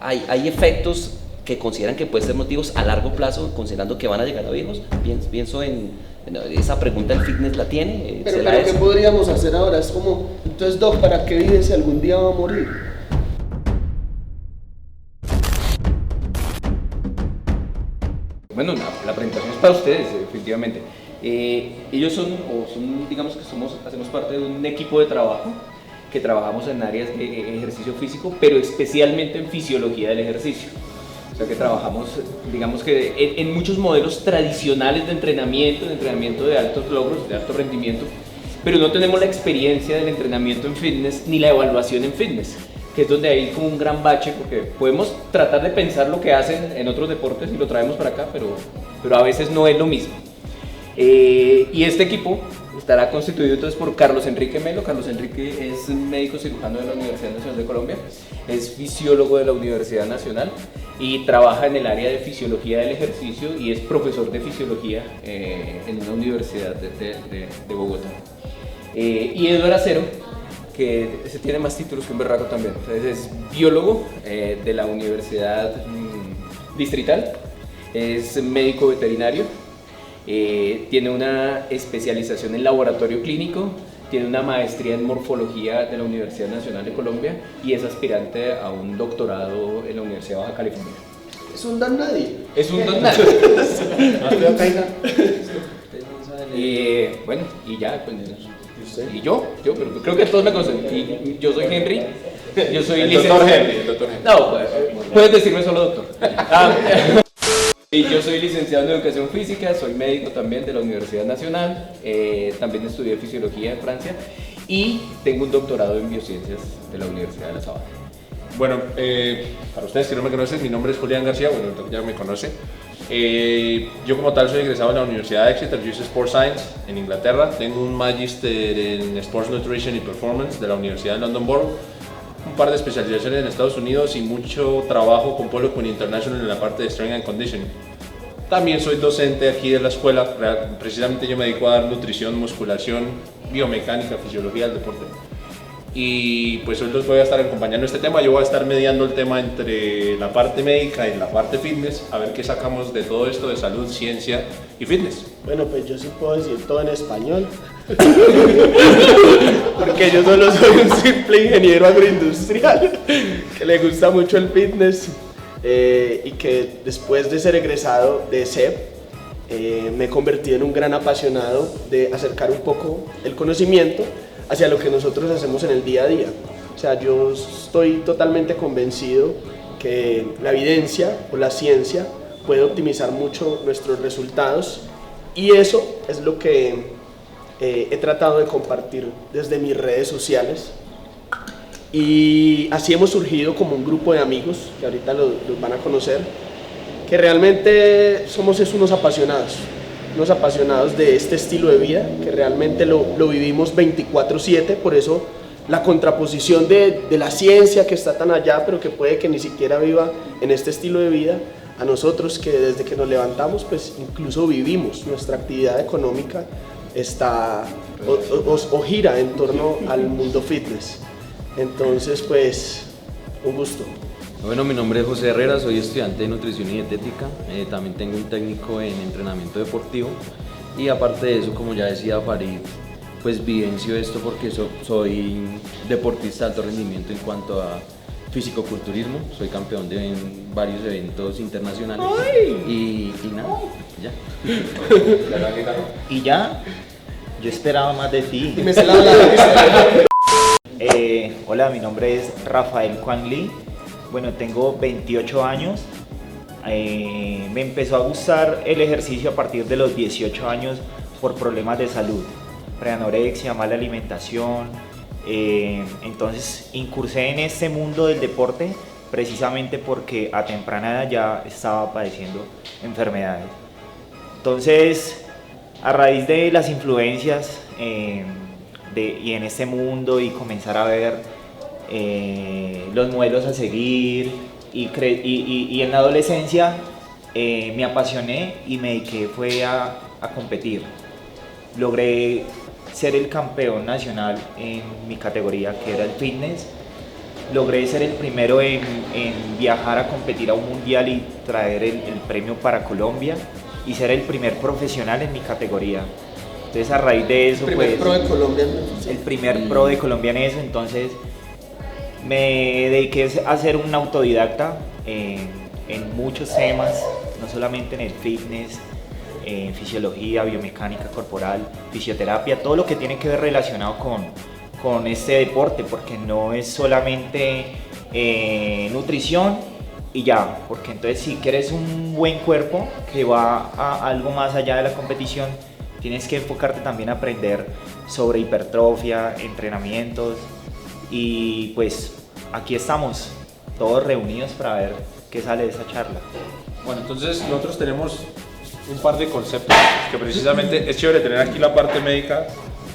hay efectos que consideran que pueden ser motivos a largo plazo, considerando que van a llegar a viejos. Pienso en esa pregunta, ¿el fitness la tiene? Pero ¿qué podríamos hacer ahora? Es como, entonces Doc, ¿para qué vive si algún día va a morir? Bueno, la presentación es para ustedes, efectivamente. Ellos digamos que hacemos parte de un equipo de trabajo que trabajamos en áreas de ejercicio físico, pero especialmente en fisiología del ejercicio. O sea que trabajamos, digamos que en muchos modelos tradicionales de entrenamiento de altos logros, de alto rendimiento, pero no tenemos la experiencia del entrenamiento en fitness ni la evaluación en fitness, que es donde hay como un gran bache, porque podemos tratar de pensar lo que hacen en otros deportes y lo traemos para acá, pero a veces no es lo mismo. Y este equipo estará constituido entonces por Carlos Enrique Melo. Carlos Enrique es médico cirujano de la Universidad Nacional de Colombia, es fisiólogo de la Universidad Nacional y trabaja en el área de fisiología del ejercicio y es profesor de fisiología en una universidad de Bogotá. Y Eduardo Acero, que ese tiene más títulos que un berraco también. Entonces es biólogo de la Universidad Distrital, es médico veterinario, tiene una especialización en laboratorio clínico, tiene una maestría en morfología de la Universidad Nacional de Colombia y es aspirante a un doctorado en la Universidad de Baja California. Es un don nadie. Es un don nadie. Bueno, y ya, pues, y yo, pero creo que todos me conocen. Y yo soy Henry. Yo soy licenciado. El doctor Henry. No, puedes decirme solo doctor. Y yo soy licenciado en Educación Física, soy médico también de la Universidad Nacional, también estudié Fisiología en Francia y tengo un doctorado en Biociencias de la Universidad de La Sabana. Bueno, para ustedes que no me conocen, mi nombre es Julián García, bueno, el doctor ya me conoce. Yo como tal soy egresado de la Universidad de Exeter, yo hice Sport Science en Inglaterra, tengo un Magister en Sports Nutrition y Performance de la Universidad de London Borough, un par de especializaciones en Estados Unidos y mucho trabajo con Polo Queen International en la parte de Strength and Conditioning. También soy docente aquí de la escuela, precisamente yo me dedico a dar nutrición, musculación, biomecánica, fisiología del deporte. Y pues hoy los voy a estar acompañando en este tema, yo voy a estar mediando el tema entre la parte médica y la parte fitness, a ver qué sacamos de todo esto de salud, ciencia y fitness. Bueno, pues yo sí puedo decir todo en español. Porque yo solo soy un simple ingeniero agroindustrial que le gusta mucho el fitness y que después de ser egresado de CEP me he convertido en un gran apasionado de acercar un poco el conocimiento hacia lo que nosotros hacemos en el día a día. O sea, yo estoy totalmente convencido que la evidencia o la ciencia puede optimizar mucho nuestros resultados y eso es lo que he tratado de compartir desde mis redes sociales y así hemos surgido como un grupo de amigos que ahorita los van a conocer, que realmente somos unos apasionados de este estilo de vida, que realmente lo vivimos 24/7, por eso la contraposición de la ciencia que está tan allá pero que puede que ni siquiera viva en este estilo de vida, a nosotros que desde que nos levantamos pues incluso vivimos nuestra actividad económica está o gira en torno al mundo fitness. Entonces, pues, un gusto. Bueno, mi nombre es José Herrera, soy estudiante de nutrición y dietética, también tengo un técnico en entrenamiento deportivo y aparte de eso, como ya decía Farid, pues vivencio esto porque soy deportista de alto rendimiento en cuanto a fisicoculturismo, soy campeón de varios eventos internacionales. Y nada, ya. Y ya, yo esperaba más de ti. Hola, mi nombre es Rafael Quang Lee. Bueno, tengo 28 años. Me empezó a gustar el ejercicio a partir de los 18 años por problemas de salud, preanorexia, mala alimentación. Entonces incursé en este mundo del deporte precisamente porque a temprana edad ya estaba padeciendo enfermedades. Entonces, a raíz de las influencias y en este mundo y comenzar a ver los modelos a seguir y en la adolescencia me apasioné y me dediqué a competir. Logré ser el campeón nacional en mi categoría, que era el fitness, logré ser el primero en viajar a competir a un mundial y traer el premio para Colombia y ser el primer profesional en mi categoría. Entonces a raíz de eso, Primer pues, pro de Colombia. el primer pro de Colombia en eso, entonces me dediqué a ser un autodidacta en muchos temas, no solamente en el fitness, en fisiología, biomecánica corporal, fisioterapia, todo lo que tiene que ver relacionado con este deporte, porque no es solamente nutrición y ya, porque entonces si quieres un buen cuerpo que va a algo más allá de la competición, tienes que enfocarte también a aprender sobre hipertrofia, entrenamientos y pues aquí estamos todos reunidos para ver qué sale de esa charla. Bueno, entonces nosotros tenemos un par de conceptos que precisamente es chévere tener aquí la parte médica,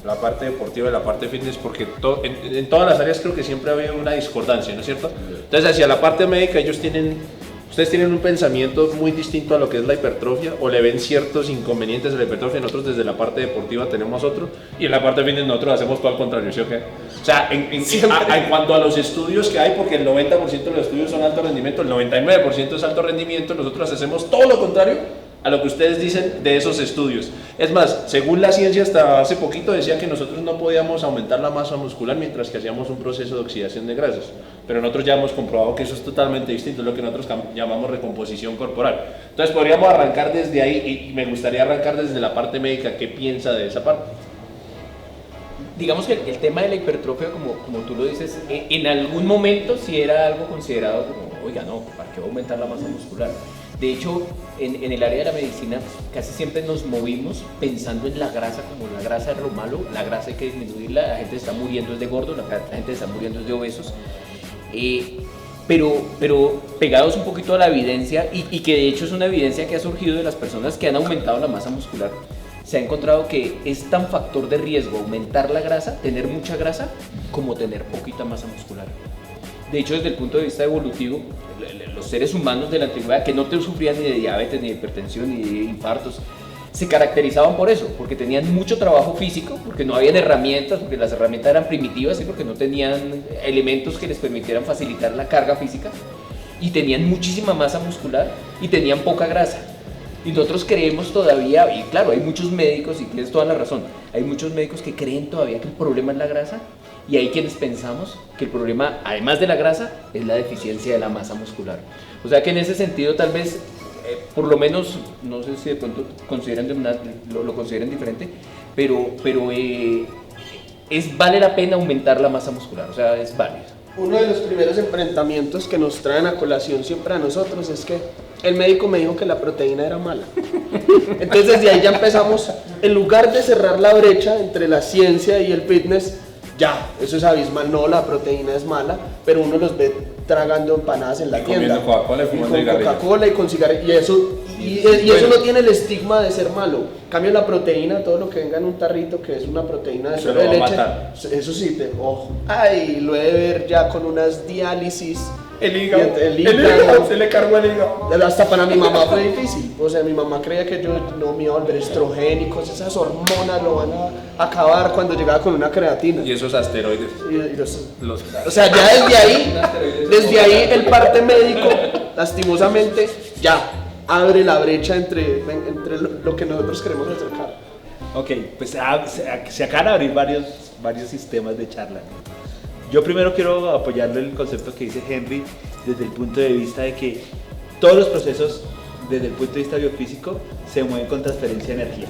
la parte deportiva y la parte fitness, porque en todas las áreas creo que siempre ha habido una discordancia, ¿no es cierto? Entonces hacia la parte médica ustedes tienen un pensamiento muy distinto a lo que es la hipertrofia, o le ven ciertos inconvenientes a la hipertrofia. Nosotros desde la parte deportiva tenemos otro, y en la parte fitness nosotros hacemos todo al contrario, ¿sí o qué? O sea, en cuanto a los estudios que hay, porque el 90% de los estudios son alto rendimiento, el 99% es alto rendimiento, nosotros hacemos todo lo contrario a lo que ustedes dicen de esos estudios. Es más, según la ciencia hasta hace poquito decía que nosotros no podíamos aumentar la masa muscular mientras que hacíamos un proceso de oxidación de grasas, pero nosotros ya hemos comprobado que eso es totalmente distinto, es lo que nosotros llamamos recomposición corporal. Entonces podríamos arrancar desde ahí, y me gustaría arrancar desde la parte médica. ¿Qué piensa de esa parte? Digamos que el tema de la hipertrofia, como tú lo dices, en algún momento sí era algo considerado como, oiga, no, ¿para qué va a aumentar la masa muscular? De hecho, en el área de la medicina casi siempre nos movimos pensando en la grasa como la grasa es lo malo, la grasa hay que disminuirla, la gente está muriendo es de gordos, la gente está muriendo es de obesos, pero pegados un poquito a la evidencia y que de hecho es una evidencia que ha surgido de las personas que han aumentado la masa muscular. Se ha encontrado que es tan factor de riesgo aumentar la grasa, tener mucha grasa, como tener poquita masa muscular. De hecho, desde el punto de vista evolutivo, los seres humanos de la antigüedad que no sufrían ni de diabetes, ni de hipertensión, ni de infartos, se caracterizaban por eso, porque tenían mucho trabajo físico, porque no habían herramientas, porque las herramientas eran primitivas y porque no tenían elementos que les permitieran facilitar la carga física, y tenían muchísima masa muscular y tenían poca grasa. Y nosotros creemos todavía, y claro, hay muchos médicos, y tienes toda la razón, hay muchos médicos que creen todavía que el problema es la grasa, y hay quienes pensamos que el problema, además de la grasa, es la deficiencia de la masa muscular. O sea que en ese sentido tal vez, por lo menos, no sé si de pronto lo consideren diferente, pero vale la pena aumentar la masa muscular, o sea, es válido. Uno de los primeros enfrentamientos que nos traen a colación siempre a nosotros es que el médico me dijo que la proteína era mala. Entonces desde ahí ya empezamos, en lugar de cerrar la brecha entre la ciencia y el fitness, ya, eso es abismal, no, la proteína es mala, pero uno los ve tragando empanadas en la tienda. Comiendo Coca-Cola y fumando cigarrillos. Coca-Cola y con cigarrillos, y eso no tiene el estigma de ser malo. En cambio la proteína, todo lo que venga en un tarrito que es una proteína de suero de leche, eso sí, ay, lo he de ver ya con unas diálisis. El hígado, se le cargó el hígado. Hasta para mi mamá fue difícil, o sea, mi mamá creía que yo no me iba a volver estrogénicos, esas hormonas lo van a acabar cuando llegaba con una creatina. Y esos asteroides. O sea, ya desde ahí el parte médico, lastimosamente, ya abre la brecha entre lo que nosotros queremos acercar. Ok, pues se acaban de abrir varios sistemas de charla. Yo primero quiero apoyarle el concepto que dice Henry desde el punto de vista de que todos los procesos desde el punto de vista biofísico se mueven con transferencia de energía.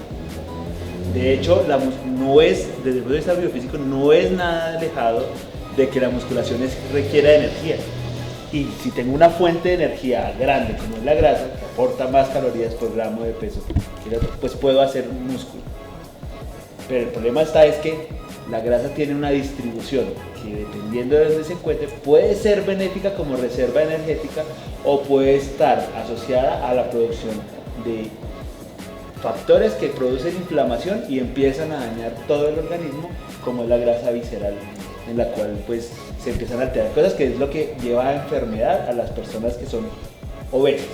De hecho, desde el punto de vista biofísico no es nada alejado de que la musculación requiera de energía. Y si tengo una fuente de energía grande como es la grasa, que aporta más calorías por gramo de peso, pues puedo hacer un músculo. Pero el problema es que la grasa tiene una distribución que dependiendo de dónde se encuentre puede ser benéfica como reserva energética o puede estar asociada a la producción de factores que producen inflamación y empiezan a dañar todo el organismo, como es la grasa visceral, en la cual pues se empiezan a alterar cosas, que es lo que lleva a enfermedad a las personas que son obesas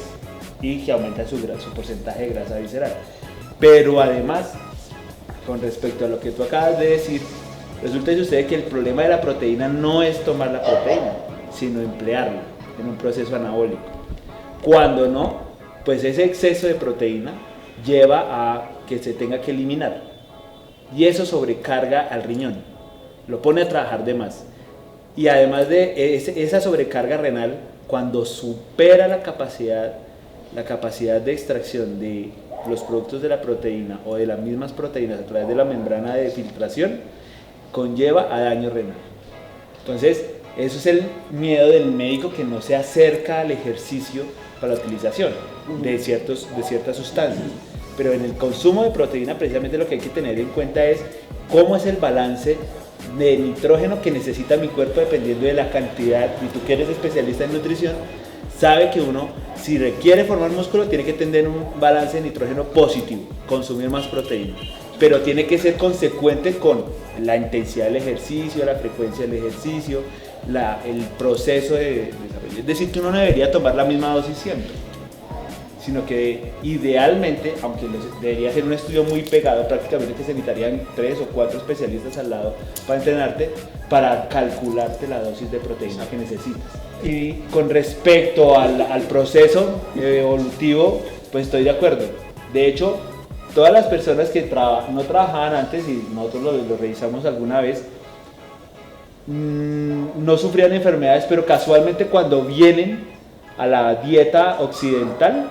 y que aumentan su porcentaje de grasa visceral. Pero además, con respecto a lo que tú acabas de decir, resulta que el problema de la proteína no es tomar la proteína, sino emplearla en un proceso anabólico. Cuando no, pues ese exceso de proteína lleva a que se tenga que eliminar y eso sobrecarga al riñón, lo pone a trabajar de más. Y además de esa sobrecarga renal, cuando supera la capacidad de extracción de los productos de la proteína o de las mismas proteínas a través de la membrana de filtración, conlleva a daño renal. Entonces, eso es el miedo del médico, que no se acerca al ejercicio para la utilización de ciertas sustancias. Pero en el consumo de proteína, precisamente lo que hay que tener en cuenta es cómo es el balance de nitrógeno que necesita mi cuerpo dependiendo de la cantidad. Y tú que eres especialista en nutrición, sabe que uno, si requiere formar músculo, tiene que tener un balance de nitrógeno positivo, consumir más proteína. Pero tiene que ser consecuente con la intensidad del ejercicio, la frecuencia del ejercicio, el proceso de desarrollo. Es decir, que uno no debería tomar la misma dosis siempre, sino que idealmente, aunque debería ser un estudio muy pegado, prácticamente que se necesitarían 3 o 4 especialistas al lado para entrenarte, para calcularte la dosis de proteína que necesitas. Y con respecto al proceso evolutivo, pues estoy de acuerdo. De hecho, todas las personas que no trabajaban antes, y nosotros lo revisamos alguna vez, no sufrían enfermedades, pero casualmente cuando vienen a la dieta occidental,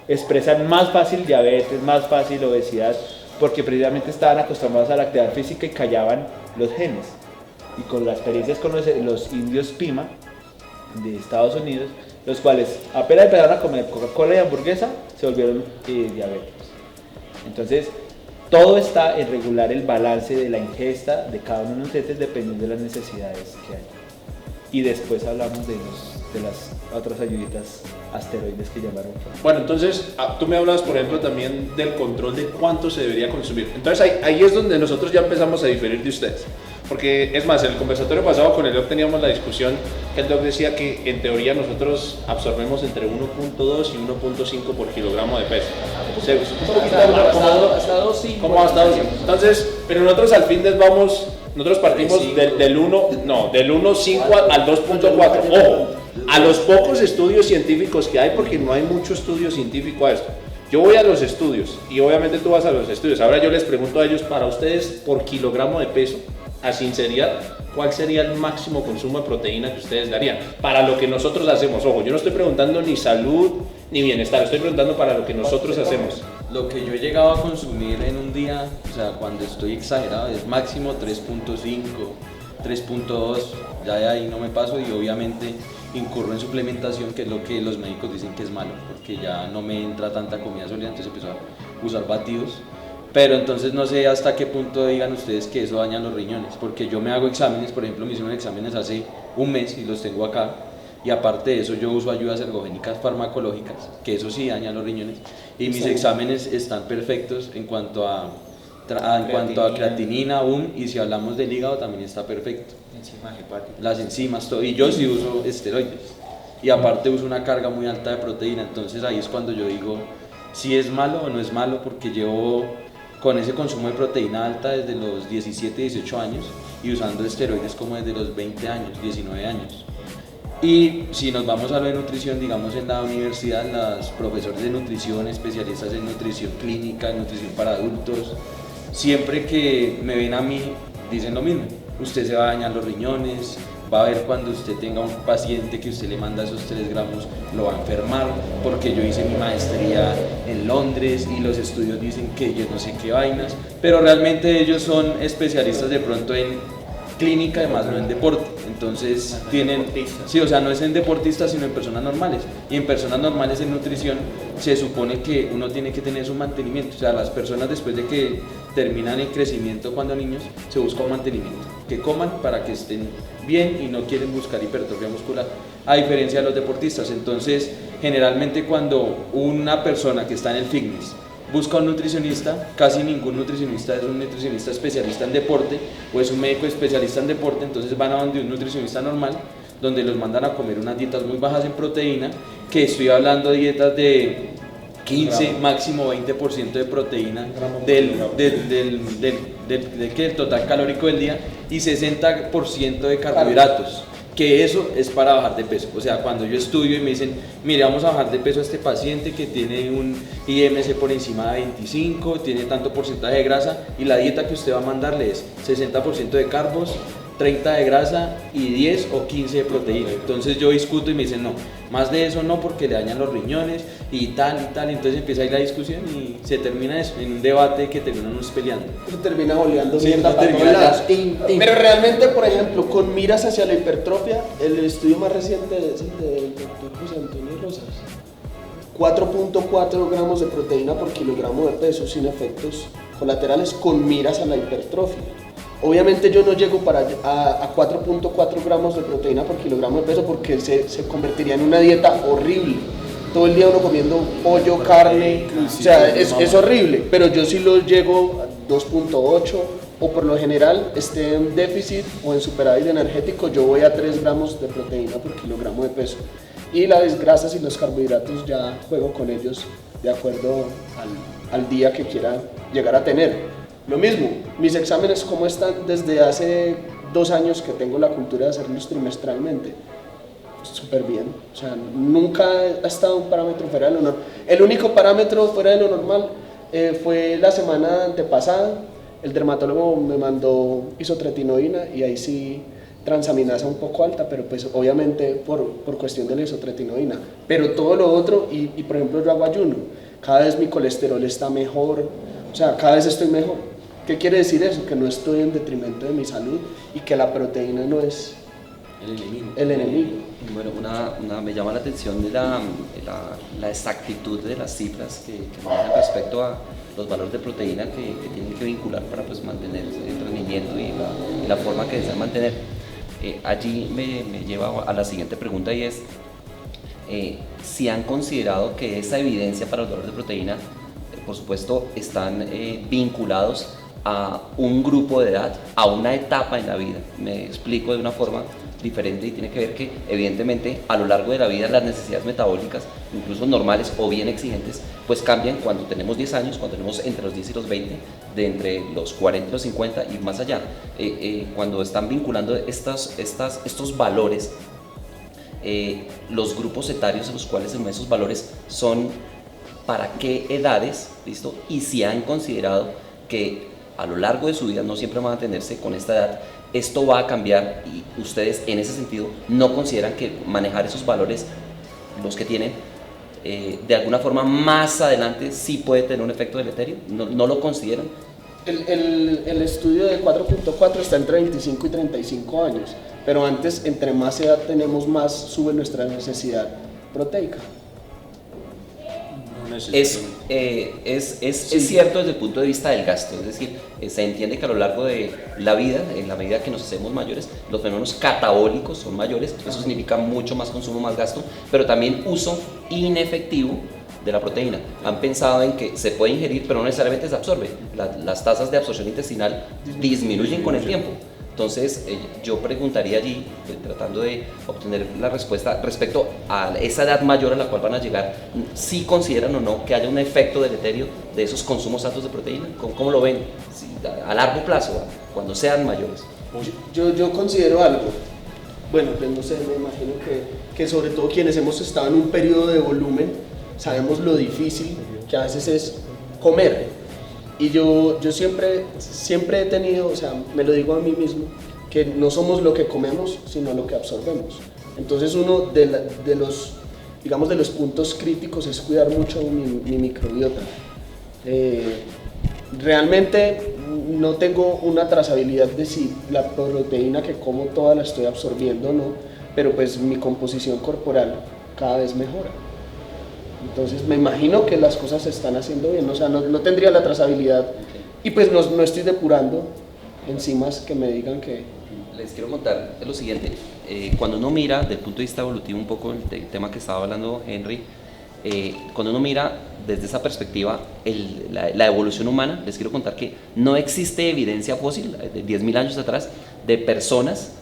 expresan más fácil diabetes, más fácil obesidad, porque precisamente estaban acostumbrados a la actividad física y callaban los genes. Y con las experiencias con los indios Pima de Estados Unidos, los cuales apenas empezaron a comer Coca-Cola y hamburguesa, se volvieron diabéticos. Entonces, todo está en regular el balance de la ingesta de cada uno de los nutrientes dependiendo de las necesidades que hay. Y después hablamos de las otras ayuditas asteroides que llamaron. Bueno, entonces tú me hablas, por ejemplo, también del control de cuánto se debería consumir. Entonces ahí es donde nosotros ya empezamos a diferir de ustedes. Porque es más, en el conversatorio pasado con el doc teníamos la discusión que el doc decía que en teoría nosotros absorbemos entre 1.2 y 1.5 por kilogramo de peso. Hasta 2, sí. ¿Cómo hasta 2? Entonces, pero nosotros al fitness nosotros partimos del 1.5 al 2.4. Ojo, a los pocos estudios científicos que hay, porque no hay mucho estudio científico a esto. Yo voy a los estudios y obviamente tú vas a los estudios. Ahora yo les pregunto a ellos, para ustedes, por kilogramo de peso, a sinceridad, ¿cuál sería el máximo consumo de proteína que ustedes darían? Para lo que nosotros hacemos. Ojo, yo no estoy preguntando ni salud ni bienestar, estoy preguntando para lo que nosotros hacemos. Lo que yo he llegado a consumir en un día, o sea, cuando estoy exagerado, es máximo 3.5, 3.2, ya de ahí no me paso, y obviamente incurro en suplementación, que es lo que los médicos dicen que es malo, porque ya no me entra tanta comida sólida, entonces empiezo a usar batidos. Pero entonces no sé hasta qué punto digan ustedes que eso daña los riñones, porque yo me hago exámenes, por ejemplo me hicieron exámenes hace un mes y los tengo acá, y aparte de eso yo uso ayudas ergogénicas farmacológicas, que eso sí daña los riñones, y mis exámenes están perfectos en cuanto a creatinina, y si hablamos del hígado también está perfecto. Enzimas hepáticas. Las enzimas, todo, y yo sí uso esteroides, y aparte uso una carga muy alta de proteína, entonces ahí es cuando yo digo si es malo o no es malo, porque llevo con ese consumo de proteína alta desde los 17, 18 años y usando esteroides como desde los 20 años, 19 años. Y si nos vamos a lo de nutrición, digamos en la universidad, los profesores de nutrición, especialistas en nutrición clínica, en nutrición para adultos, siempre que me ven a mí dicen lo mismo: usted se va a dañar los riñones, va a ver cuando usted tenga un paciente que usted le manda esos 3 gramos, lo va a enfermar, porque yo hice mi maestría en Londres y los estudios dicen que yo no sé qué vainas, pero realmente ellos son especialistas de pronto en clínica, además no en deporte, entonces tienen, sí, o sea, no es en deportistas sino en personas normales, y en personas normales en nutrición se supone que uno tiene que tener su mantenimiento, o sea, las personas después de que terminan el crecimiento cuando niños se busca un mantenimiento, que coman para que estén bien y no quieren buscar hipertrofia muscular, a diferencia de los deportistas. Entonces generalmente cuando una persona que está en el fitness busca un nutricionista, casi ningún nutricionista es un nutricionista especialista en deporte o es un médico especialista en deporte, entonces van a donde un nutricionista normal, donde los mandan a comer unas dietas muy bajas en proteína, que estoy hablando de dietas de 15, máximo 20% de proteína del total calórico del día y 60% de carbohidratos. que eso es para bajar de peso. O sea, cuando yo estudio y me dicen, mire, vamos a bajar de peso a este paciente que tiene un IMC por encima de 25, tiene tanto porcentaje de grasa, y la dieta que usted va a mandarle es 60% de carbos, 30 de grasa y 10 o 15 de proteína. Entonces yo discuto y me dicen, no, más de eso no, porque le dañan los riñones y tal. Entonces empieza ahí la discusión y se termina eso, en un debate que terminamos peleando. Eso termina oleando Sí, mierda eso para termina todos lados. ya, tin, tin. Pero realmente, por ejemplo, con miras hacia la hipertrofia, el estudio más reciente es el del doctor José Antonio Rosas. 4.4 gramos de proteína por kilogramo de peso sin efectos colaterales con miras a la hipertrofia. Obviamente yo no llego a 4.4 gramos de proteína por kilogramo de peso porque se convertiría en una dieta horrible. Todo el día uno comiendo pollo, carne, o sea, es horrible. Pero yo sí lo llego a 2.8 o por lo general esté en déficit o en superávit energético, yo voy a 3 gramos de proteína por kilogramo de peso. Y las grasas y los carbohidratos ya juego con ellos de acuerdo al día que quiera llegar a tener. Lo mismo, mis exámenes como están desde hace 2 años que tengo la cultura de hacerlos trimestralmente. Súper bien, o sea, nunca ha estado un parámetro fuera de lo normal. El único parámetro fuera de lo normal fue la semana antepasada. El dermatólogo me mandó isotretinoína y ahí sí transaminasa un poco alta, pero pues obviamente por cuestión de la isotretinoína. Pero todo lo otro, y por ejemplo yo hago ayuno, cada vez mi colesterol está mejor, o sea, cada vez estoy mejor. ¿Qué quiere decir eso? Que no estoy en detrimento de mi salud y que la proteína no es el enemigo. Bueno, me llama la atención de la exactitud de las cifras que manejan respecto a los valores de proteína que tienen que vincular para pues, mantener el rendimiento y la forma que desean mantener. Allí me lleva a la siguiente pregunta y es si han considerado que esa evidencia para los valores de proteína, por supuesto, están vinculados a un grupo de edad, a una etapa en la vida. Me explico de una forma diferente y tiene que ver que evidentemente a lo largo de la vida las necesidades metabólicas, incluso normales o bien exigentes, pues cambian cuando tenemos 10 años, cuando tenemos entre los 10 y los 20, de entre los 40 y los 50 y más allá. Cuando están vinculando estos valores, los grupos etarios en los cuales esos valores son para qué edades, ¿listo? Y si han considerado que a lo largo de su vida no siempre van a mantenerse con esta edad, esto va a cambiar y ustedes en ese sentido no consideran que manejar esos valores, los que tienen, de alguna forma más adelante sí puede tener un efecto deleterio, no lo consideran. El estudio de 4.4 está entre 25 y 35 años, pero antes entre más edad tenemos más sube nuestra necesidad proteica. Es cierto desde el punto de vista del gasto, es decir, se entiende que a lo largo de la vida, en la medida que nos hacemos mayores, los fenómenos catabólicos son mayores, eso significa mucho más consumo, más gasto, pero también uso inefectivo de la proteína. Han pensado en que se puede ingerir, pero no necesariamente se absorbe. Las tasas de absorción intestinal disminuyen con el tiempo. Entonces, yo preguntaría allí, tratando de obtener la respuesta respecto a esa edad mayor a la cual van a llegar, si consideran o no que haya un efecto deleterio de esos consumos altos de proteína. ¿Cómo lo ven? A largo plazo, cuando sean mayores. Yo considero algo, bueno, pues no sé, me imagino que sobre todo quienes hemos estado en un periodo de volumen, sabemos lo difícil que a veces es comer. Y yo siempre he tenido, o sea, me lo digo a mí mismo, que no somos lo que comemos, sino lo que absorbemos. Entonces uno de los puntos críticos es cuidar mucho mi microbiota. Realmente no tengo una trazabilidad de si la proteína que como toda la estoy absorbiendo o no, pero pues mi composición corporal cada vez mejora. Entonces me imagino que las cosas se están haciendo bien, o sea, no tendría la trazabilidad y pues no estoy depurando enzimas que me digan que... Les quiero contar lo siguiente, cuando uno mira desde el punto de vista evolutivo un poco el tema que estaba hablando Henry, cuando uno mira desde esa perspectiva la evolución humana, les quiero contar que no existe evidencia fósil de 10.000 años atrás de personas,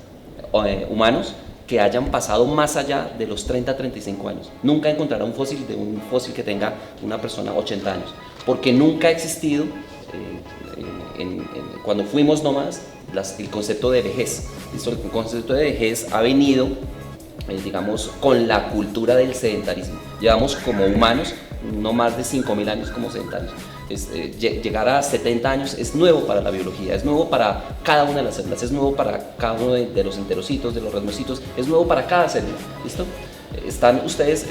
humanos, que hayan pasado más allá de los 30 a 35 años. Nunca encontrará un fósil que tenga una persona 80 años, porque nunca ha existido cuando fuimos nomás, el concepto de vejez. ¿Listo? El concepto de vejez ha venido, digamos, con la cultura del sedentarismo. Llevamos como humanos no más de 5.000 años como sedentarios. Llegar a 70 años es nuevo para la biología, es nuevo para cada una de las células, es nuevo para cada uno de los enterocitos, de los racemocitos, es nuevo para cada célula. ¿Listo? Están ustedes,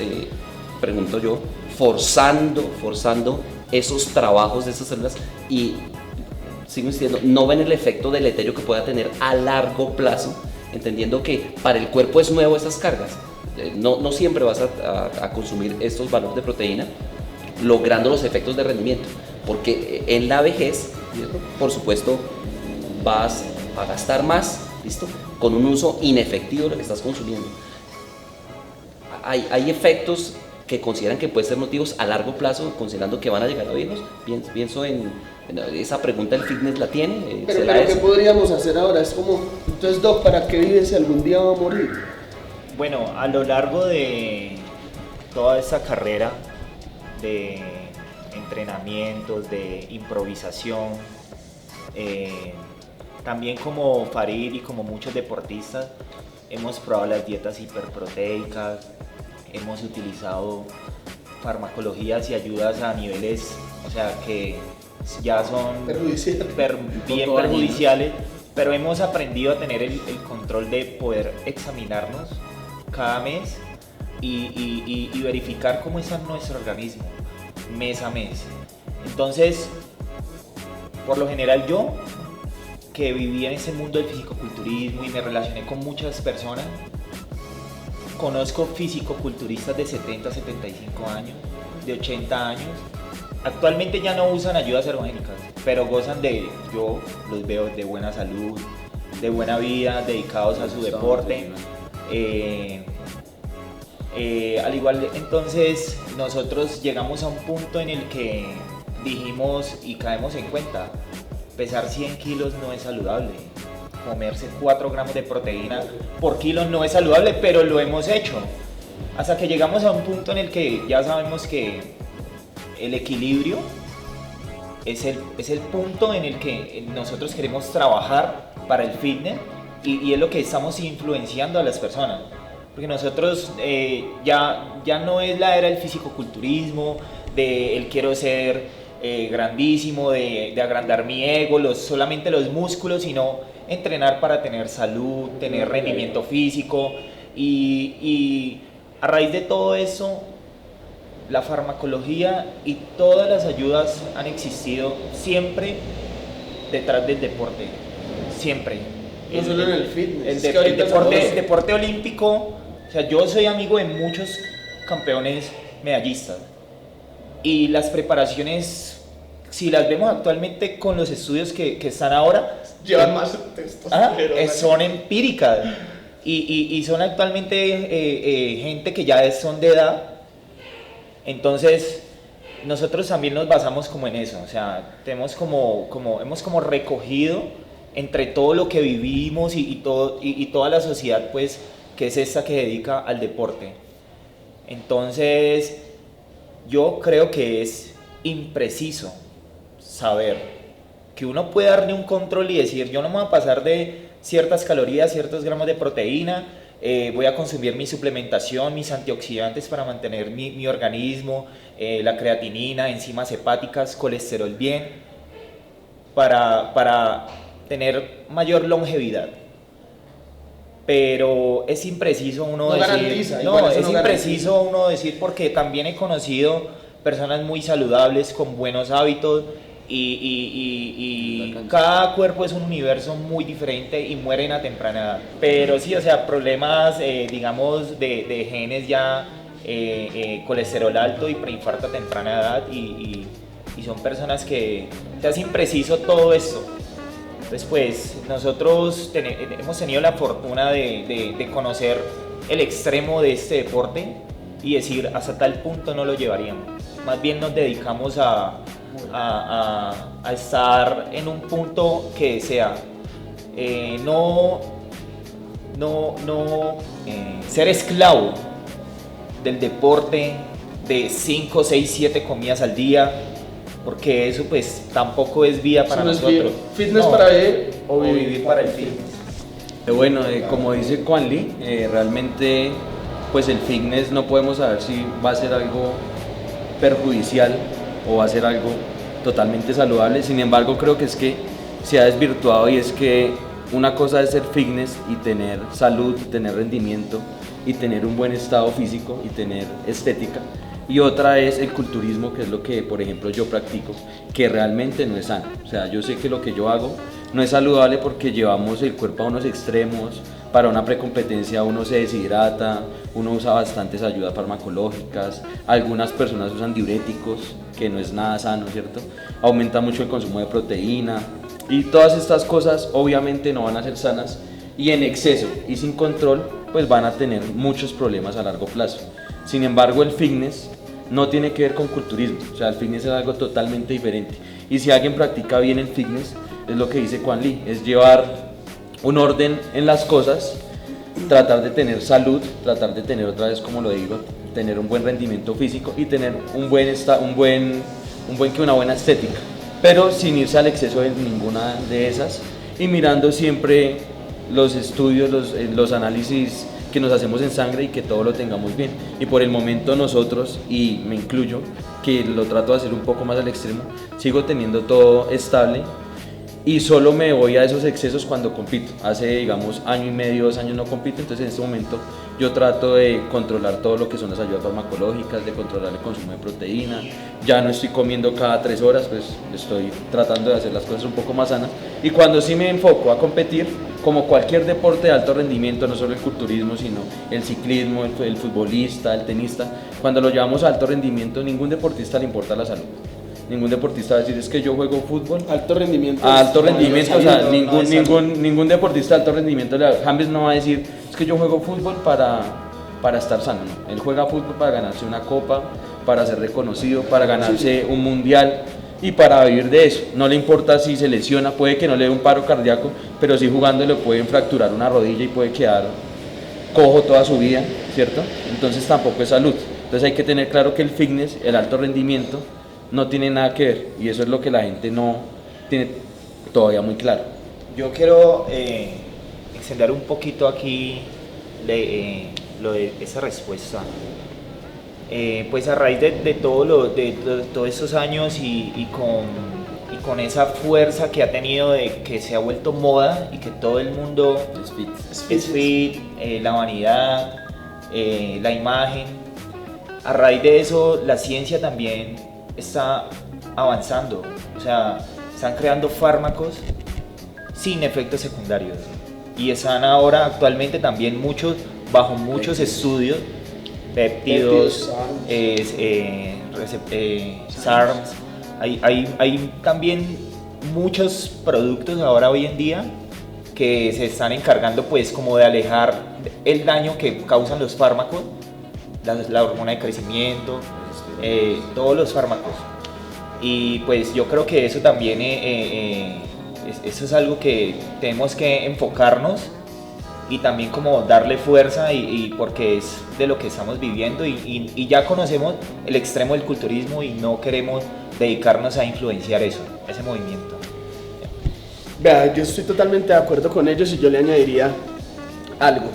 pregunto yo, forzando esos trabajos de esas células y, sigo insistiendo, no ven el efecto deleterio que pueda tener a largo plazo, entendiendo que para el cuerpo es nuevo esas cargas. No siempre vas a consumir estos valores de proteína logrando los efectos de rendimiento, porque en la vejez, ¿cierto? Por supuesto, vas a gastar más, ¿listo? Con un uso inefectivo de lo que estás consumiendo. Hay efectos que consideran que pueden ser motivos a largo plazo, considerando que van a llegar a viejos. Pienso en esa pregunta, ¿el fitness la tiene? Pero ¿qué podríamos hacer ahora? Es como, entonces, Doc, ¿para qué vive si algún día va a morir? Bueno, a lo largo de toda esa carrera de entrenamientos, de improvisación, también como Farid y como muchos deportistas, hemos probado las dietas hiperproteicas, hemos utilizado farmacologías y ayudas a niveles, o sea, que ya son bien perjudiciales, pero hemos aprendido a tener el control de poder examinarnos cada mes y verificar cómo está nuestro organismo mes a mes. Entonces, por lo general yo, que viví en ese mundo del fisicoculturismo y me relacioné con muchas personas, conozco fisicoculturistas de 70, 75 años, de 80 años. Actualmente ya no usan ayudas ergogénicas, pero gozan yo los veo de buena salud, de buena vida, dedicados a su deporte. Al igual, entonces nosotros llegamos a un punto en el que dijimos y caemos en cuenta, pesar 100 kilos no es saludable, comerse 4 gramos de proteína por kilo no es saludable, pero lo hemos hecho, hasta que llegamos a un punto en el que ya sabemos que el equilibrio es el punto en el que nosotros queremos trabajar para el fitness y es lo que estamos influenciando a las personas. Porque nosotros ya no es la era del fisicoculturismo, de el quiero ser grandísimo, de agrandar mi ego, solamente los músculos, sino entrenar para tener salud, tener rendimiento físico y a raíz de todo eso, la farmacología y todas las ayudas han existido siempre detrás del deporte, siempre. No solo en el fitness. El deporte olímpico, o sea, yo soy amigo de muchos campeones medallistas y las preparaciones, si las vemos actualmente con los estudios que están ahora, llevan más testosterona. Son empíricas y son actualmente gente que ya son de edad. Entonces nosotros también nos basamos como en eso, o sea, hemos como recogido entre todo lo que vivimos y toda la sociedad, pues, que es esta que dedica al deporte. Entonces, yo creo que es impreciso saber que uno puede darle un control y decir, yo no me voy a pasar de ciertas calorías, ciertos gramos de proteína, voy a consumir mi suplementación, mis antioxidantes para mantener mi organismo, la creatinina, enzimas hepáticas, colesterol bien, para tener mayor longevidad. Pero es impreciso uno decir, porque también he conocido personas muy saludables con buenos hábitos y cada cuerpo es un universo muy diferente y mueren a temprana edad. Pero sí, o sea, problemas digamos de genes ya, colesterol alto y preinfarto a temprana edad y son personas que, o sea, es impreciso todo esto. Entonces, pues, nosotros hemos tenido la fortuna de conocer el extremo de este deporte y decir, hasta tal punto no lo llevaríamos. Más bien nos dedicamos a estar en un punto que sea ser esclavo del deporte de 5, 6, 7 comidas al día, porque eso pues tampoco es vida para Eso no es nosotros. fitness No, para vivir o o vivir. vivir para el fitness. Bueno, como dice Quan Lee, realmente pues el fitness no podemos saber si va a ser algo perjudicial o va a ser algo totalmente saludable. Sin embargo, creo que es que se ha desvirtuado, y es que una cosa es ser fitness y tener salud, tener rendimiento y tener un buen estado físico y tener estética, y otra es el culturismo, que es lo que por ejemplo yo practico, que realmente no es sano. O sea, yo sé que lo que yo hago no es saludable porque llevamos el cuerpo a unos extremos. Para una precompetencia uno se deshidrata, uno usa bastantes ayudas farmacológicas, algunas personas usan diuréticos, que no es nada sano, ¿cierto? Aumenta mucho el consumo de proteína, y todas estas cosas obviamente no van a ser sanas, y en exceso y sin control pues van a tener muchos problemas a largo plazo. Sin embargo, el fitness no tiene que ver con culturismo, o sea, el fitness es algo totalmente diferente, y si alguien practica bien el fitness, es lo que dice Quan Lee, es llevar un orden en las cosas, tratar de tener salud, tratar de tener, otra vez como lo digo, tener un buen rendimiento físico y tener una buena estética, pero sin irse al exceso de ninguna de esas, y mirando siempre los estudios, los análisis que nos hacemos en sangre, y que todo lo tengamos bien. Y por el momento nosotros, y me incluyo, que lo trato de hacer un poco más al extremo, sigo teniendo todo estable, y solo me voy a esos excesos cuando compito. Hace, digamos, año y medio, 2 años no compito, entonces en este momento yo trato de controlar todo lo que son las ayudas farmacológicas, de controlar el consumo de proteína. Ya no estoy comiendo cada 3 horas, pues estoy tratando de hacer las cosas un poco más sanas. Y cuando sí me enfoco a competir, como cualquier deporte de alto rendimiento, no solo el culturismo, sino el ciclismo, el futbolista, el tenista, cuando lo llevamos a alto rendimiento, ningún deportista le importa la salud. Ningún deportista va a decir, es que yo juego fútbol Alto rendimiento. a alto rendimiento, o sea, salud, ningún deportista de alto rendimiento, James no va a decir, es que yo juego fútbol para estar sano, no. Él juega fútbol para ganarse una copa, para ser reconocido, para ganarse un mundial y para vivir de eso. No le importa si se lesiona, puede que no le dé un paro cardíaco, pero si jugando le pueden fracturar una rodilla y puede quedar cojo toda su vida, ¿cierto? Entonces tampoco es salud. Entonces hay que tener claro que el fitness, el alto rendimiento, no tiene nada que ver, y eso es lo que la gente no tiene todavía muy claro. Yo quiero extender un poquito aquí lo de esa respuesta. Pues a raíz de todos esos años y con esa fuerza que ha tenido, de que se ha vuelto moda y que todo el mundo es fit, la vanidad, la imagen, a raíz de eso la ciencia también está avanzando, o sea, están creando fármacos sin efectos secundarios, y están ahora actualmente también bajo muchos estudios, péptidos, SARMs, hay también muchos productos ahora hoy en día que se están encargando pues como de alejar el daño que causan los fármacos, la hormona de crecimiento, todos los fármacos. Y pues yo creo que eso también eso es algo que tenemos que enfocarnos y también como darle fuerza, y porque es de lo que estamos viviendo, y ya conocemos el extremo del culturismo y no queremos dedicarnos a influenciar ese movimiento. Vea, yo estoy totalmente de acuerdo con ellos, y yo le añadiría algo.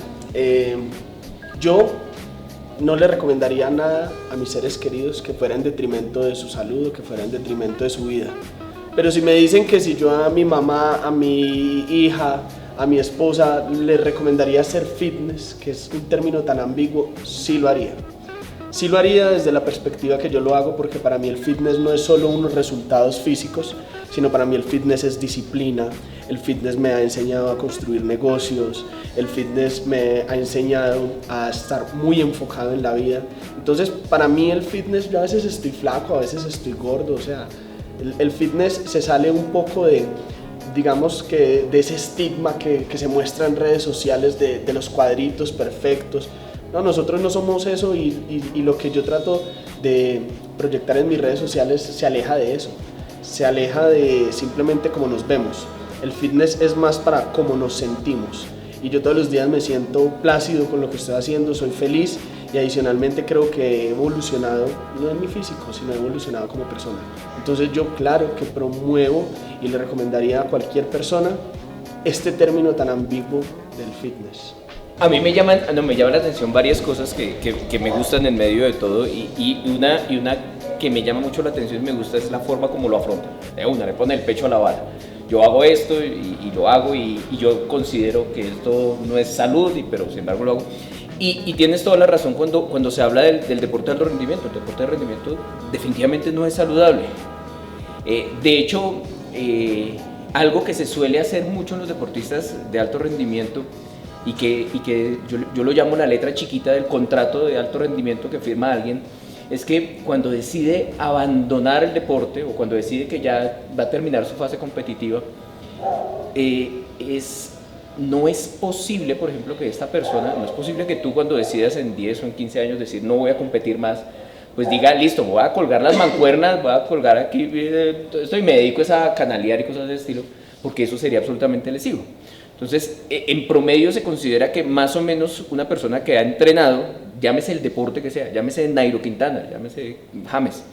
Yo no le recomendaría nada a mis seres queridos que fuera en detrimento de su salud o que fuera en detrimento de su vida. Pero si me dicen que si yo a mi mamá, a mi hija, a mi esposa le recomendaría hacer fitness, que es un término tan ambiguo, sí lo haría. Sí lo haría desde la perspectiva que yo lo hago, porque para mí el fitness no es solo unos resultados físicos, sino para mí el fitness es disciplina. El fitness me ha enseñado a construir negocios, el fitness me ha enseñado a estar muy enfocado en la vida. Entonces, para mí el fitness, yo a veces estoy flaco, a veces estoy gordo, o sea, el fitness se sale un poco de, digamos que de ese estigma que se muestra en redes sociales de los cuadritos perfectos. No, nosotros no somos eso, y lo que yo trato de proyectar en mis redes sociales se aleja de eso, se aleja de simplemente cómo nos vemos. El fitness es más para cómo nos sentimos, y yo todos los días me siento plácido con lo que estoy haciendo, soy feliz, y adicionalmente creo que he evolucionado, no en mi físico, sino he evolucionado como persona. Entonces yo claro que promuevo y le recomendaría a cualquier persona este término tan ambiguo del fitness. A mí me llama la atención varias cosas que me gustan en medio de todo y una que me llama mucho la atención y me gusta es la forma como lo afronta. De una, le pone el pecho a la bala. Yo hago esto y lo hago y yo considero que esto no es salud, pero sin embargo lo hago. Y tienes toda la razón cuando se habla del deporte de alto rendimiento. El deporte de rendimiento definitivamente no es saludable. De hecho, algo que se suele hacer mucho en los deportistas de alto rendimiento y que yo lo llamo la letra chiquita del contrato de alto rendimiento que firma alguien, es que cuando decide abandonar el deporte o cuando decide que ya va a terminar su fase competitiva, no es posible, por ejemplo, que esta persona, no es posible que tú cuando decidas en 10 o en 15 años decir no voy a competir más, pues diga listo, voy a colgar las mancuernas, voy a colgar aquí, esto y me dedico a canalear y cosas de estilo, porque eso sería absolutamente lesivo. Entonces, en promedio se considera que más o menos una persona que ha entrenado, llámese el deporte que sea, llámese Nairo Quintana, llámese James,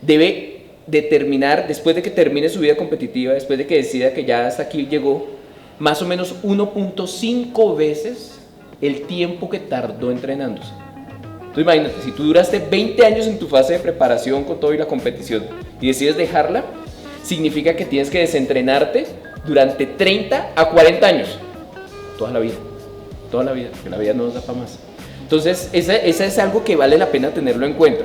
debe determinar, después de que termine su vida competitiva, después de que decida que ya hasta aquí llegó, más o menos 1.5 veces el tiempo que tardó entrenándose. Entonces imagínate, si tú duraste 20 años en tu fase de preparación con todo y la competición y decides dejarla, significa que tienes que desentrenarte durante 30 a 40 años, toda la vida, que la vida no nos da para más. Entonces, esa es algo que vale la pena tenerlo en cuenta.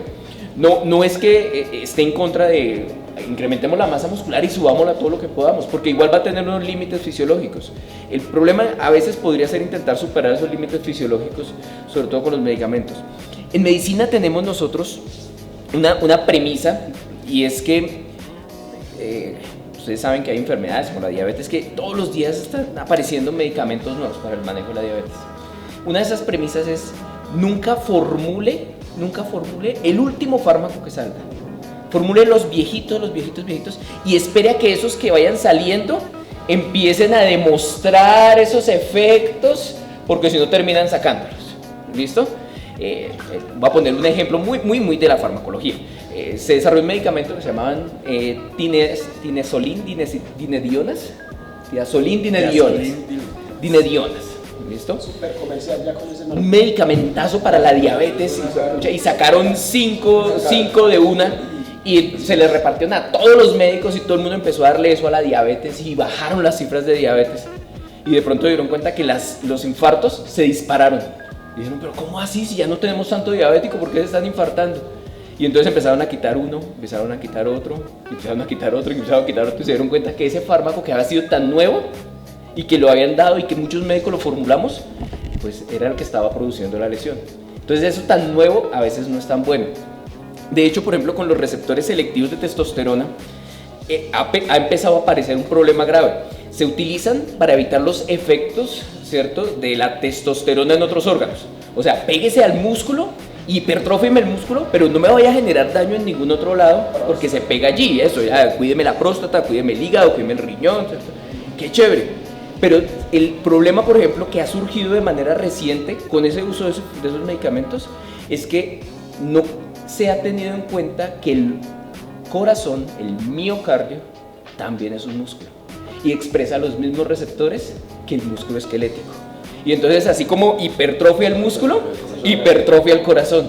No es que esté en contra de incrementemos la masa muscular y subámosla todo lo que podamos, porque igual va a tener unos límites fisiológicos. El problema a veces podría ser intentar superar esos límites fisiológicos, sobre todo con los medicamentos. En medicina tenemos nosotros una premisa, y es que ustedes saben que hay enfermedades como la diabetes que todos los días están apareciendo medicamentos nuevos para el manejo de la diabetes. Una de esas premisas es nunca formule el último fármaco que salga. Formule los viejitos y espere a que esos que vayan saliendo empiecen a demostrar esos efectos, porque si no terminan sacándolos. ¿Listo? Voy a poner un ejemplo muy de la farmacología. Se desarrolló un medicamento que se llamaban dinedionas. ¿Listo? Super comercial ya con ese nombre. Un medicamentazo para la diabetes y sacaron 5 de una y se les repartieron a todos los médicos y todo el mundo empezó a darle eso a la diabetes y bajaron las cifras de diabetes y de pronto dieron cuenta que los infartos se dispararon. Y dijeron, pero ¿cómo así? Si ya no tenemos tanto diabético, ¿por qué se están infartando? Y entonces empezaron a quitar uno, empezaron a quitar otro, empezaron a quitar otro y se dieron cuenta que ese fármaco que había sido tan nuevo y que lo habían dado y que muchos médicos lo formulamos, pues era el que estaba produciendo la lesión. Entonces eso tan nuevo a veces no es tan bueno. De hecho, por ejemplo, con los receptores selectivos de testosterona ha empezado a aparecer un problema grave. Se utilizan para evitar los efectos, ¿cierto?, de la testosterona en otros órganos. O sea, péguese al músculo, hipertrófeme el músculo, pero no me vaya a generar daño en ningún otro lado porque se pega allí. Eso, ya, cuídeme la próstata, cuídeme el hígado, cuídeme el riñón, ¿cierto? Qué chévere. Pero el problema, por ejemplo, que ha surgido de manera reciente con ese uso de esos medicamentos es que no se ha tenido en cuenta que el corazón, el miocardio, también es un músculo y expresa los mismos receptores que el músculo esquelético. Y entonces, así como hipertrofia el músculo, hipertrofia el corazón.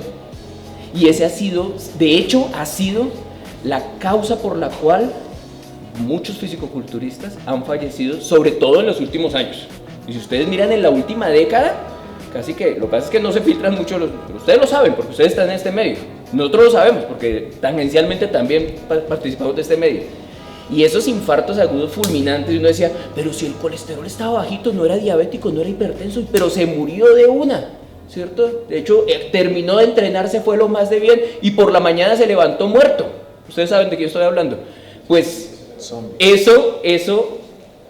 Y ese ha sido la causa por la cual muchos fisicoculturistas han fallecido, sobre todo en los últimos años. Y si ustedes miran en la última década, casi que, lo que pasa es que no se filtran mucho, pero ustedes lo saben porque ustedes están en este medio. Nosotros lo sabemos porque tangencialmente también participamos de este medio. Y esos infartos agudos fulminantes, y uno decía, pero si el colesterol estaba bajito, no era diabético, no era hipertenso, pero se murió de una, ¿cierto? De hecho, terminó de entrenarse, fue lo más de bien, y por la mañana se levantó muerto. Ustedes saben de qué estoy hablando. Pues eso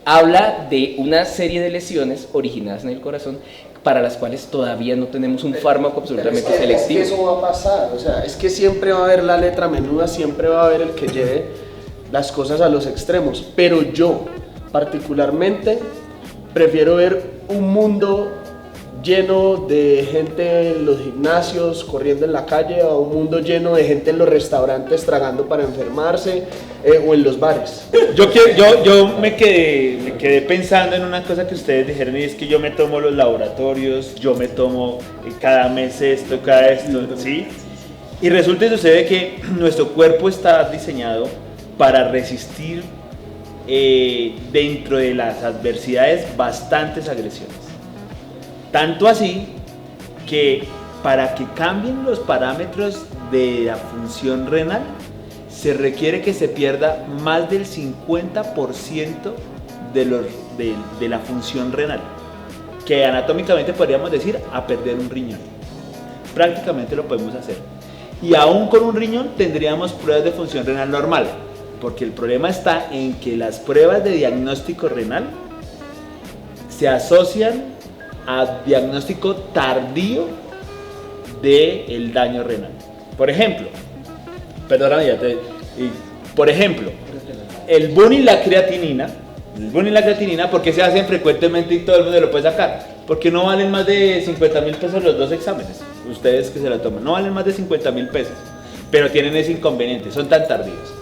habla de una serie de lesiones originadas en el corazón para las cuales todavía no tenemos un fármaco absolutamente selectivo. Es que eso va a pasar, o sea, es que siempre va a haber la letra menuda, siempre va a haber el que lleve las cosas a los extremos, pero yo particularmente prefiero ver un mundo lleno de gente en los gimnasios, corriendo en la calle, a un mundo lleno de gente en los restaurantes tragando para enfermarse o en los bares. Yo me quedé pensando en una cosa que ustedes dijeron, y es que yo me tomo los laboratorios, yo me tomo cada mes esto, cada esto, ¿sí? Y resulta y sucede que nuestro cuerpo está diseñado para resistir dentro de las adversidades bastantes agresiones. Tanto así que para que cambien los parámetros de la función renal se requiere que se pierda más del 50% de la función renal, que anatómicamente podríamos decir a perder un riñón. Prácticamente lo podemos hacer. Y aún con un riñón tendríamos pruebas de función renal normal, porque el problema está en que las pruebas de diagnóstico renal se asocian a diagnóstico tardío del daño renal. Por ejemplo, el BUN y la creatinina, ¿por qué se hacen frecuentemente y todo el mundo lo puede sacar? Porque no valen más de 50.000 pesos los dos exámenes. Ustedes que se la toman, no valen más de 50.000 pesos, pero tienen ese inconveniente, son tan tardíos.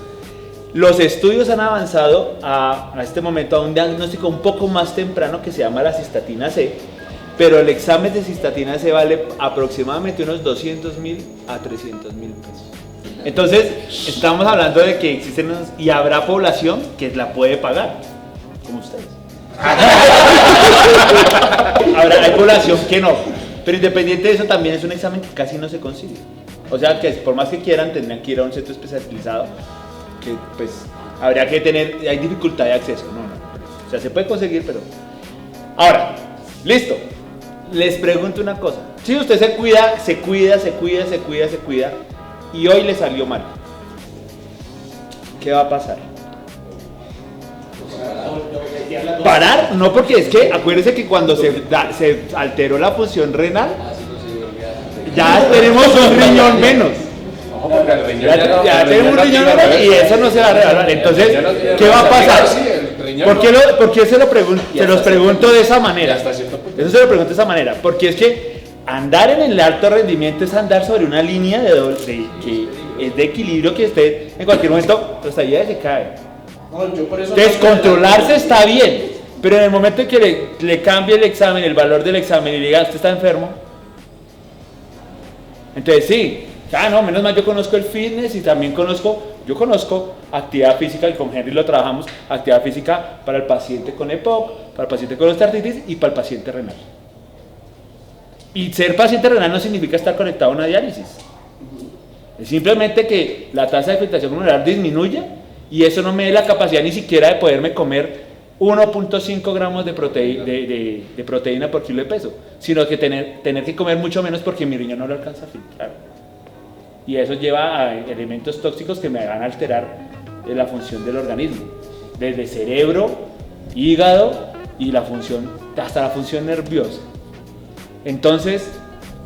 Los estudios han avanzado a este momento a un diagnóstico un poco más temprano que se llama la cistatina C, pero el examen de cistatina C vale aproximadamente unos 200.000 a 300.000 pesos. Entonces, estamos hablando de que existen y habrá población que la puede pagar, como ustedes. Hay población que no, pero independiente de eso también es un examen que casi no se consigue. O sea que por más que quieran tendrían que ir a un centro especializado que pues habría que tener, hay dificultad de acceso. O sea, se puede conseguir, pero... Ahora, listo, les pregunto una cosa. Si usted se cuida y hoy le salió mal, ¿qué va a pasar? Parar, no, porque es que acuérdense que cuando se alteró la función renal, ya tenemos un riñón menos. Ya tenemos un riñón menos y eso no se va a regalar. Entonces, ¿qué va a pasar? ¿Por qué se los pregunto de esa manera? Eso se lo pregunto de esa manera, porque es que andar en el alto rendimiento es andar sobre una línea que es de equilibrio, que usted en cualquier momento hasta allá se cae. Descontrolarse está bien, pero en el momento en que le cambie el examen, el valor del examen y le diga, ¿usted está enfermo? Entonces sí, menos mal yo conozco el fitness y también yo conozco actividad física, y con Henry lo trabajamos, actividad física para el paciente con EPOC, para el paciente con osteoartritis y para el paciente renal. Y ser paciente renal no significa estar conectado a una diálisis. Es simplemente que la tasa de filtración glomerular disminuya y eso no me dé la capacidad ni siquiera de poderme comer 1.5 gramos de proteína por kilo de peso, sino que tener que comer mucho menos porque mi riñón no lo alcanza a filtrar. Y eso lleva a elementos tóxicos que me van a alterar la función del organismo, desde cerebro, hígado y hasta la función nerviosa. Entonces,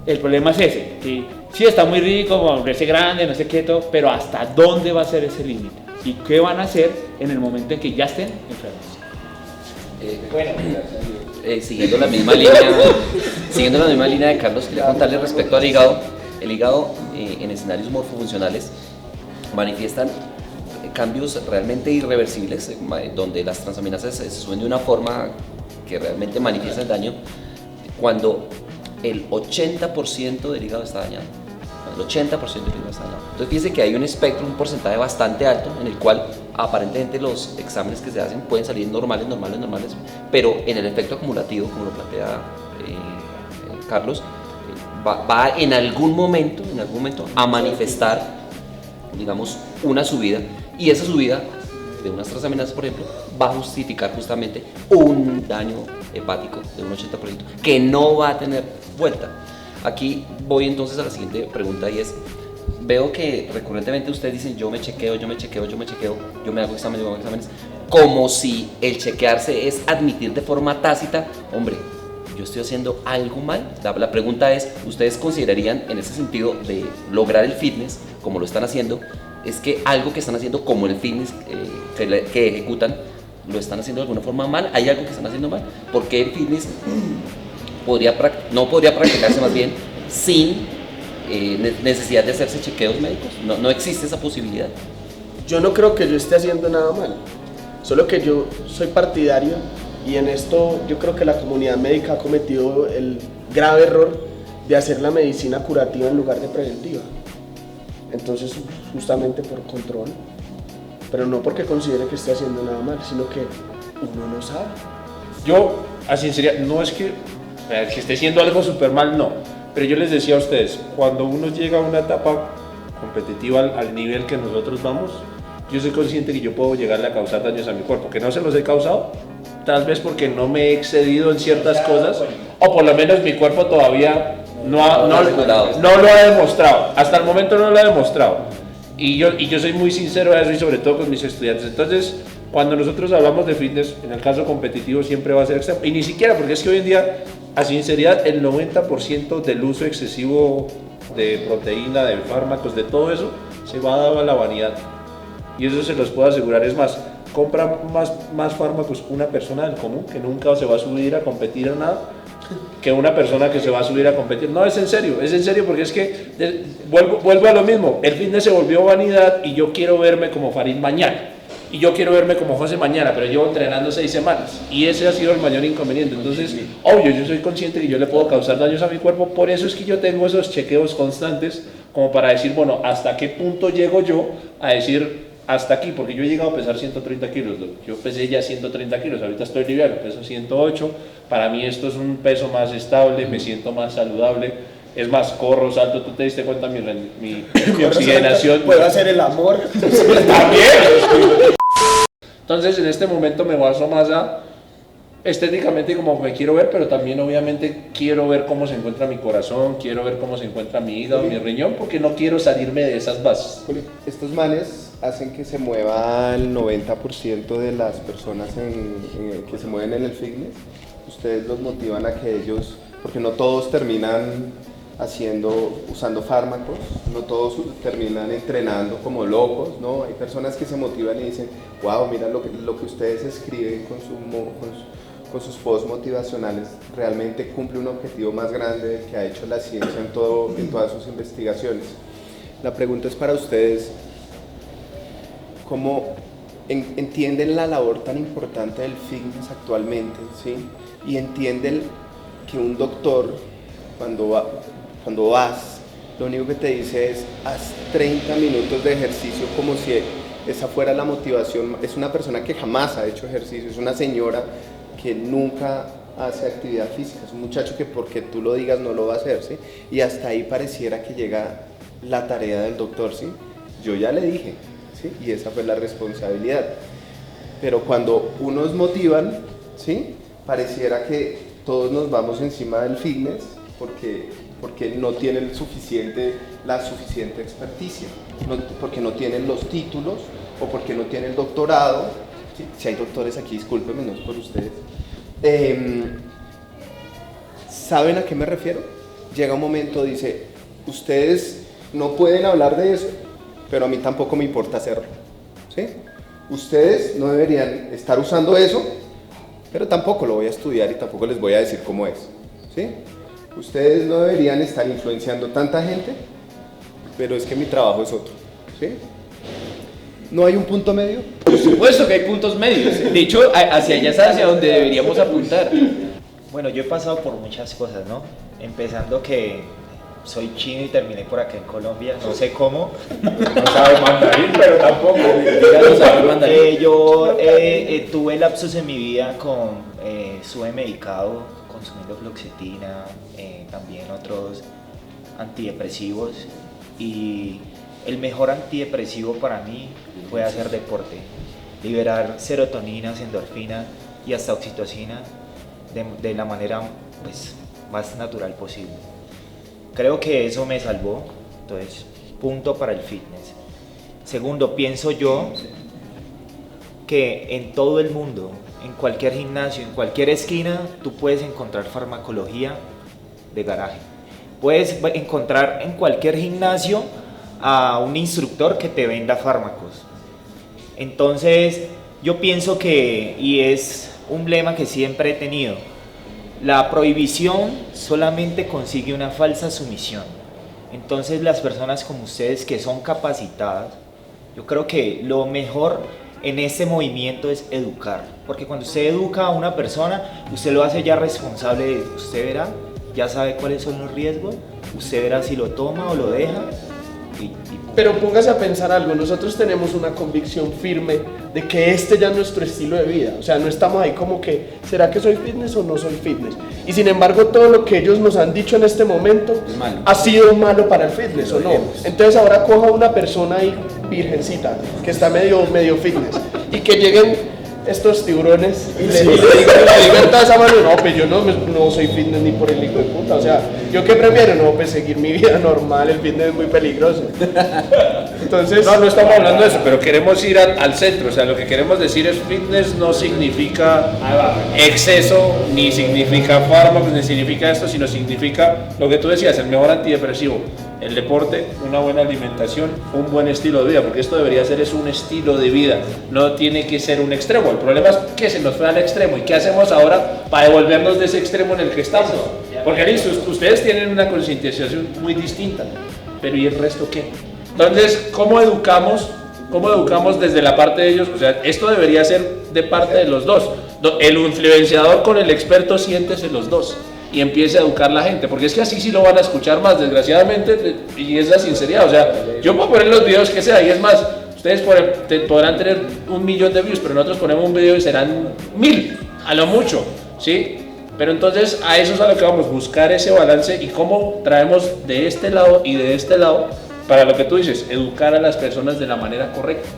el problema es ese, que sí está muy rico, volverse grande, no sé qué, todo, pero ¿hasta dónde va a ser ese límite? ¿Y qué van a hacer en el momento en que ya estén enfermos? Siguiendo la misma línea de Carlos, quería contarle respecto al hígado. El hígado en escenarios morfofuncionales manifiestan cambios realmente irreversibles, donde las transaminasas se suben de una forma que realmente manifiesta el daño cuando el 80% del hígado está dañado. El 80% del hígado está dañado. Entonces fíjense que hay un espectro, un porcentaje bastante alto en el cual aparentemente los exámenes que se hacen pueden salir normales, pero en el efecto acumulativo, como lo plantea Carlos, va en algún momento a manifestar, digamos, una subida, y esa subida de unas transaminasas, por ejemplo, va a justificar justamente un daño hepático de un 80% que no va a tener vuelta. Aquí voy entonces a la siguiente pregunta, y es: veo que recurrentemente ustedes dicen yo me chequeo, yo me hago exámenes, como si el chequearse es admitir de forma tácita, hombre, yo estoy haciendo algo mal. La pregunta es, ¿ustedes considerarían en ese sentido de lograr el fitness como lo están haciendo, es que algo que están haciendo como el fitness que ejecutan, lo están haciendo de alguna forma mal? ¿Hay algo que están haciendo mal? ¿Por qué el fitness no podría practicarse más bien sin necesidad de hacerse chequeos médicos. No existe esa posibilidad. Yo no creo que yo esté haciendo nada mal, solo que yo soy partidario y en esto yo creo que la comunidad médica ha cometido el grave error de hacer la medicina curativa en lugar de preventiva. Entonces, justamente por control, pero no porque considere que esté haciendo nada mal, sino que uno no sabe. Yo, a sinceridad, no es que esté haciendo algo súper mal, no. Pero yo les decía a ustedes, cuando uno llega a una etapa competitiva al nivel que nosotros vamos, yo soy consciente que yo puedo llegarle a causar daños a mi cuerpo, que no se los he causado, tal vez porque no me he excedido en ciertas cosas, o por lo menos mi cuerpo todavía no lo ha demostrado, hasta el momento no lo ha demostrado. Y yo soy muy sincero a eso y sobre todo con mis estudiantes. Entonces, cuando nosotros hablamos de fitness, en el caso competitivo siempre va a ser extremo, y ni siquiera, porque es que hoy en día, a sinceridad, el 90% del uso excesivo de proteína, de fármacos, de todo eso, se va dado a la vanidad. Y eso se los puedo asegurar. Es más, compra más fármacos una persona del común que nunca se va a subir a competir en nada, que una persona que se va a subir a competir. No, es en serio porque es que vuelvo a lo mismo. El fitness se volvió vanidad y yo quiero verme como Farid mañana. Y yo quiero verme como José mañana, pero llevo entrenando 6 semanas y ese ha sido el mayor inconveniente. Entonces, obvio, yo soy consciente que yo le puedo causar daños a mi cuerpo, por eso es que yo tengo esos chequeos constantes como para decir, bueno, ¿hasta qué punto llego yo a decir hasta aquí? Porque yo he llegado a pesar 130 kilos, yo pesé ya 130 kilos, ahorita estoy liviano, peso 108, para mí esto es un peso más estable, me siento más saludable. Es más, corro, salto, tú te diste cuenta mi oxigenación. Puedo hacer el amor. También. Entonces en este momento me baso más a estéticamente como me quiero ver, pero también obviamente quiero ver cómo se encuentra mi corazón, quiero ver cómo se encuentra mi hígado, mi riñón, porque no quiero salirme de esas bases. Estos manes hacen que se mueva el 90% de las personas que se mueven en el fitness. Ustedes los motivan a que ellos, porque no todos terminan usando fármacos, no todos terminan entrenando como locos, ¿no? Hay personas que se motivan y dicen, wow, mira lo que ustedes escriben con sus posts motivacionales, realmente cumple un objetivo más grande que ha hecho la ciencia en todas sus investigaciones. La pregunta es para ustedes, ¿cómo entienden la labor tan importante del fitness actualmente, ¿sí? Y entienden que un doctor, cuando vas, lo único que te dice es haz 30 minutos de ejercicio como si esa fuera la motivación. Es una persona que jamás ha hecho ejercicio, es una señora que nunca hace actividad física, es un muchacho que porque tú lo digas no lo va a hacer, ¿sí? Y hasta ahí pareciera que llega la tarea del doctor, ¿sí? Yo ya le dije, ¿sí? Y esa fue la responsabilidad. Pero cuando unos motivan, ¿sí? Pareciera que todos nos vamos encima del fitness porque no tienen la suficiente experticia, porque no tienen los títulos o porque no tienen el doctorado. ¿Sí? Si hay doctores aquí, discúlpenme, no es por ustedes. ¿Saben a qué me refiero? Llega un momento, dice, ustedes no pueden hablar de eso, pero a mí tampoco me importa hacerlo, ¿sí? Ustedes no deberían estar usando eso, pero tampoco lo voy a estudiar y tampoco les voy a decir cómo es, ¿sí? Ustedes no deberían estar influenciando tanta gente, pero es que mi trabajo es otro, ¿sí? ¿No hay un punto medio? Por supuesto que hay puntos medios. De hecho, hacia allá es hacia donde deberíamos apuntar. Bueno, yo he pasado por muchas cosas, ¿no? Empezando que soy chino y terminé por acá en Colombia, no sé cómo. No sabe mandarín, pero tampoco. No sabe mandarín. Yo tuve lapsos en mi vida estuve medicado, consumiendo fluoxetina, también otros antidepresivos, y el mejor antidepresivo para mí fue hacer deporte, liberar serotoninas, endorfinas y hasta oxitocina de la manera pues, más natural posible. Creo que eso me salvó, entonces punto para el fitness. Segundo, pienso yo que en todo el mundo, en cualquier gimnasio, en cualquier esquina, tú puedes encontrar farmacología de garaje. Puedes encontrar en cualquier gimnasio a un instructor que te venda fármacos. Entonces, yo pienso que, y es un lema que siempre he tenido, la prohibición solamente consigue una falsa sumisión. Entonces las personas como ustedes que son capacitadas, yo creo que lo mejor en este movimiento es educar, porque cuando usted educa a una persona, usted lo hace ya responsable de, usted verá, ya sabe cuáles son los riesgos, usted verá si lo toma o lo deja. Pero póngase a pensar algo, nosotros tenemos una convicción firme de que este ya es nuestro estilo de vida, o sea, no estamos ahí como que, ¿será que soy fitness o no soy fitness? Y sin embargo, todo lo que ellos nos han dicho en este momento ha sido malo para el fitness, ¿o no? Entonces ahora coja una persona ahí, virgencita, que está medio fitness, y que lleguen estos tiburones y le digan toda esa mano, no, pues yo no soy fitness ni por el hijo de puta, o sea, ¿yo qué prefiero? No, pues seguir mi vida normal, el fitness es muy peligroso. Entonces, No estamos hablando de eso, pero queremos ir al centro, o sea, lo que queremos decir es fitness no significa exceso, ni significa fármacos, ni significa esto, sino significa lo que tú decías, el mejor antidepresivo, el deporte, una buena alimentación, un buen estilo de vida, porque esto debería ser un estilo de vida, no tiene que ser un extremo. El problema es que se nos fue al extremo, ¿y qué hacemos ahora para devolvernos de ese extremo en el que estamos? Porque listo, ustedes tienen una concientización muy distinta, pero ¿y el resto qué? Entonces, ¿cómo educamos desde la parte de ellos? O sea, esto debería ser de parte de los dos. El influenciador con el experto, siéntese los dos y empiece a educar a la gente, porque es que así sí lo van a escuchar más, desgraciadamente, y es la sinceridad. O sea, yo puedo poner los videos que sea, y es más, ustedes podrán tener 1 millón de views, pero nosotros ponemos un video y serán 1000, a lo mucho, ¿sí? Pero entonces a eso es a lo que vamos, buscar ese balance y cómo traemos de este lado y de este lado, para lo que tú dices, educar a las personas de la manera correcta.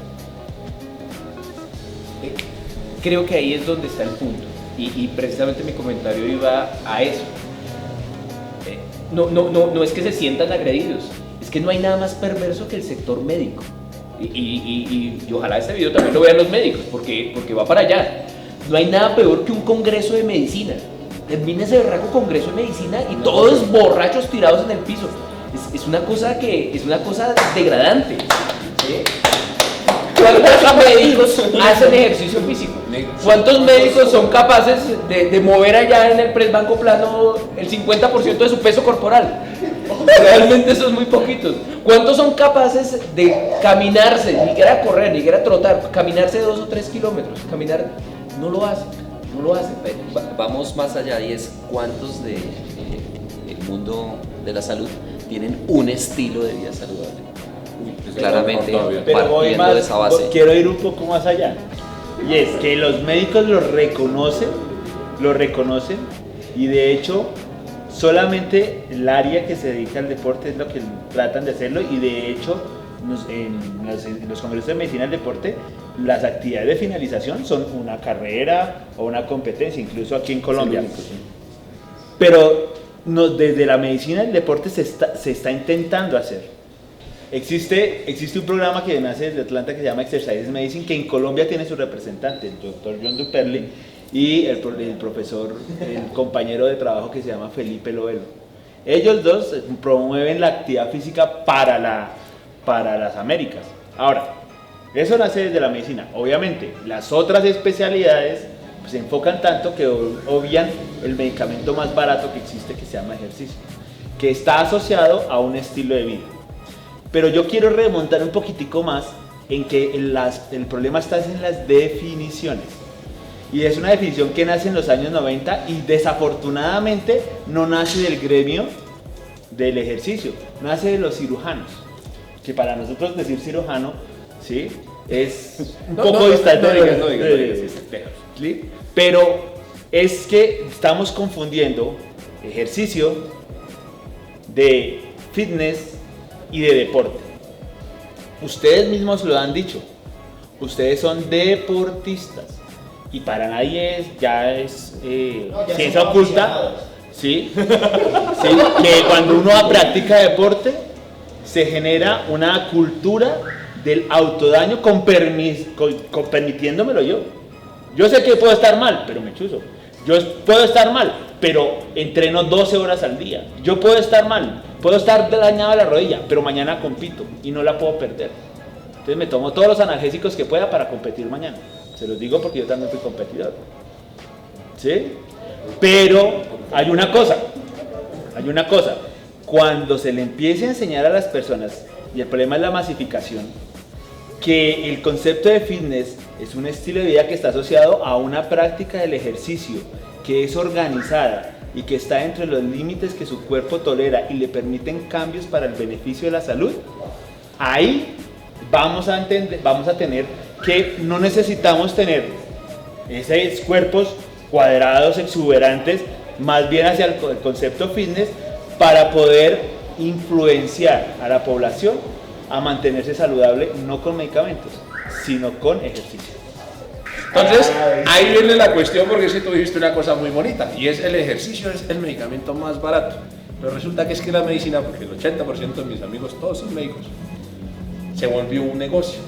Creo que ahí es donde está el punto, y precisamente mi comentario iba a eso. No es que se sientan agredidos, es que no hay nada más perverso que el sector médico, y ojalá este video también lo vean los médicos, porque va para allá. No hay nada peor que un congreso de medicina. Termina ese berraco congreso de medicina y todos borrachos tirados en el piso. Es una cosa degradante, ¿sí? ¿Cuántos médicos hacen ejercicio físico? ¿Cuántos médicos son capaces de mover allá en el press banco plano el 50% de su peso corporal? Realmente eso es muy poquitos. ¿Cuántos son capaces de caminarse, ni siquiera correr, ni siquiera trotar, caminarse 2 o 3 kilómetros? Caminar, no lo hacen. Vamos más allá, y es cuántos del mundo de la salud tienen un estilo de vida saludable. Claramente Pero voy partiendo de esa base. quiero ir un poco más allá, y es que los médicos lo reconocen, y de hecho solamente el área que se dedica al deporte es lo que tratan de hacerlo, y de hecho en los congresos de medicina del deporte las actividades de finalización son una carrera o una competencia, incluso aquí en Colombia. Pero desde la medicina del deporte se está intentando hacer. Existe un programa que nace desde Atlanta que se llama Exercise Medicine, que en Colombia tiene su representante, el doctor John Duperle, y el profesor, el compañero de trabajo que se llama Felipe Loelo. Ellos dos promueven la actividad física para las Américas. Ahora, eso nace desde la medicina. Obviamente, las otras especialidades se enfocan tanto que obvian el medicamento más barato que existe, que se llama ejercicio, que está asociado a un estilo de vida. Pero yo quiero remontar un poquitico más en que el problema está en las definiciones. Y es una definición que nace en los años 90 y desafortunadamente no nace del gremio del ejercicio, nace de los cirujanos. Que para nosotros decir cirujano, ¿sí? Es un poco distante. No digas, ¿sí? Pero es que estamos confundiendo ejercicio de fitness y de deporte. Ustedes mismos lo han dicho, ustedes son deportistas y para nadie es ciencia oculta, ¿sí? ¿Sí? Que cuando uno practica deporte se genera una cultura del autodaño permitiéndomelo yo. Yo sé que puedo estar mal, pero me chuzo. Yo puedo estar mal, pero entreno 12 horas al día. Yo puedo estar mal, puedo estar dañado la rodilla, pero mañana compito y no la puedo perder. Entonces me tomo todos los analgésicos que pueda para competir mañana. Se los digo porque yo también fui competidor. ¿Sí? Pero hay una cosa, cuando se le empiece a enseñar a las personas, y el problema es la masificación, que el concepto de fitness es un estilo de vida que está asociado a una práctica del ejercicio, que es organizada y que está dentro de los límites que su cuerpo tolera y le permiten cambios para el beneficio de la salud, ahí vamos a tener que no necesitamos tener esos cuerpos cuadrados, exuberantes, más bien hacia el concepto fitness, para poder influenciar a la población a mantenerse saludable, no con medicamentos, sino con ejercicio. Entonces, ahí viene la cuestión, porque es que tú dijiste una cosa muy bonita, y es el ejercicio es el medicamento más barato. Pero resulta que es que la medicina, porque el 80% de mis amigos, todos son médicos, se volvió un negocio.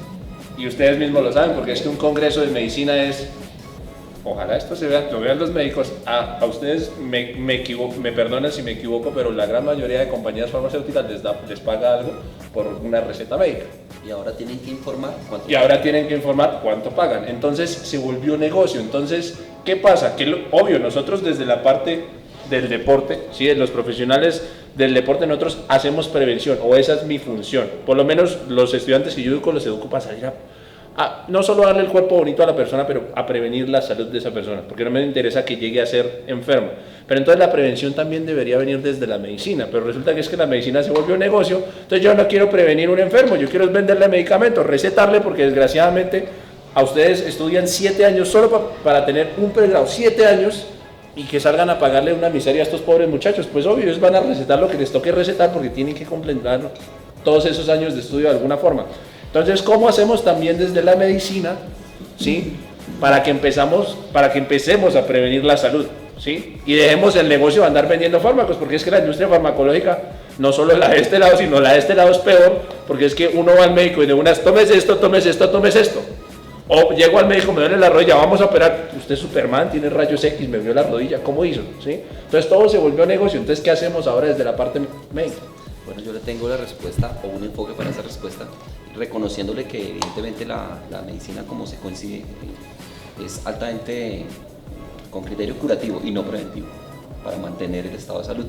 Y ustedes mismos lo saben, porque es que un congreso de medicina es, ojalá esto se vea, lo vean los médicos, a ustedes me equivoco, me perdonan si me equivoco, pero la gran mayoría de compañías farmacéuticas les paga algo por una receta médica. Y ahora tienen que informar cuánto pagan. Entonces se volvió negocio. Entonces, ¿qué pasa? Que obvio, nosotros desde la parte del deporte, ¿sí? Los profesionales del deporte, nosotros hacemos prevención, o esa es mi función. Por lo menos los estudiantes que yo educo, los educo para salir a no solo darle el cuerpo bonito a la persona, pero a prevenir la salud de esa persona, porque no me interesa que llegue a ser enferma. Pero entonces la prevención también debería venir desde la medicina, pero resulta que es que la medicina se volvió un negocio. Entonces yo no quiero prevenir un enfermo, yo quiero venderle medicamentos, recetarle, porque desgraciadamente a ustedes estudian 7 años solo para tener un pregrado, 7 años, y que salgan a pagarle una miseria a estos pobres muchachos. Pues obvio, ellos van a recetar lo que les toque recetar, porque tienen que completar todos esos años de estudio de alguna forma. Entonces, ¿cómo hacemos también desde la medicina, ¿sí? para que empecemos a prevenir la salud, ¿sí? Y dejemos el negocio de andar vendiendo fármacos, porque es que la industria farmacológica, no solo la de este lado, sino la de este lado es peor, porque es que uno va al médico y de unas, tomes esto, tomes esto, tomes esto. O llego al médico, me duele la rodilla, vamos a operar, usted es Superman, tiene rayos X, me vio la rodilla, ¿cómo hizo? ¿Sí? Entonces todo se volvió negocio. Entonces, ¿qué hacemos ahora desde la parte médica? Bueno, yo le tengo la respuesta, o un enfoque para esa respuesta, reconociéndole que evidentemente la medicina, como se coincide, es altamente con criterio curativo y no preventivo para mantener el estado de salud.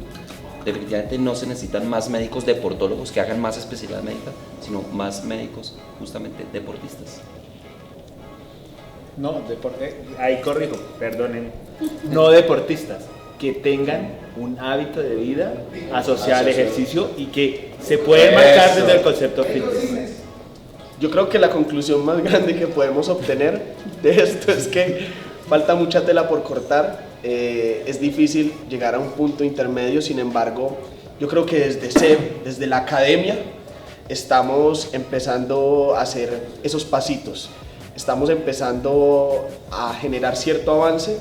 Definitivamente no se necesitan más médicos deportólogos que hagan más especialidad médica, sino más médicos justamente deportistas. No, ahí corrijo, perdonen, no deportistas, que tengan un hábito de vida asociado al ejercicio y que se puede marcar desde el concepto fitness. Yo creo que la conclusión más grande que podemos obtener de esto es que falta mucha tela por cortar, es difícil llegar a un punto intermedio. Sin embargo, yo creo que desde la academia estamos empezando a hacer esos pasitos, estamos empezando a generar cierto avance,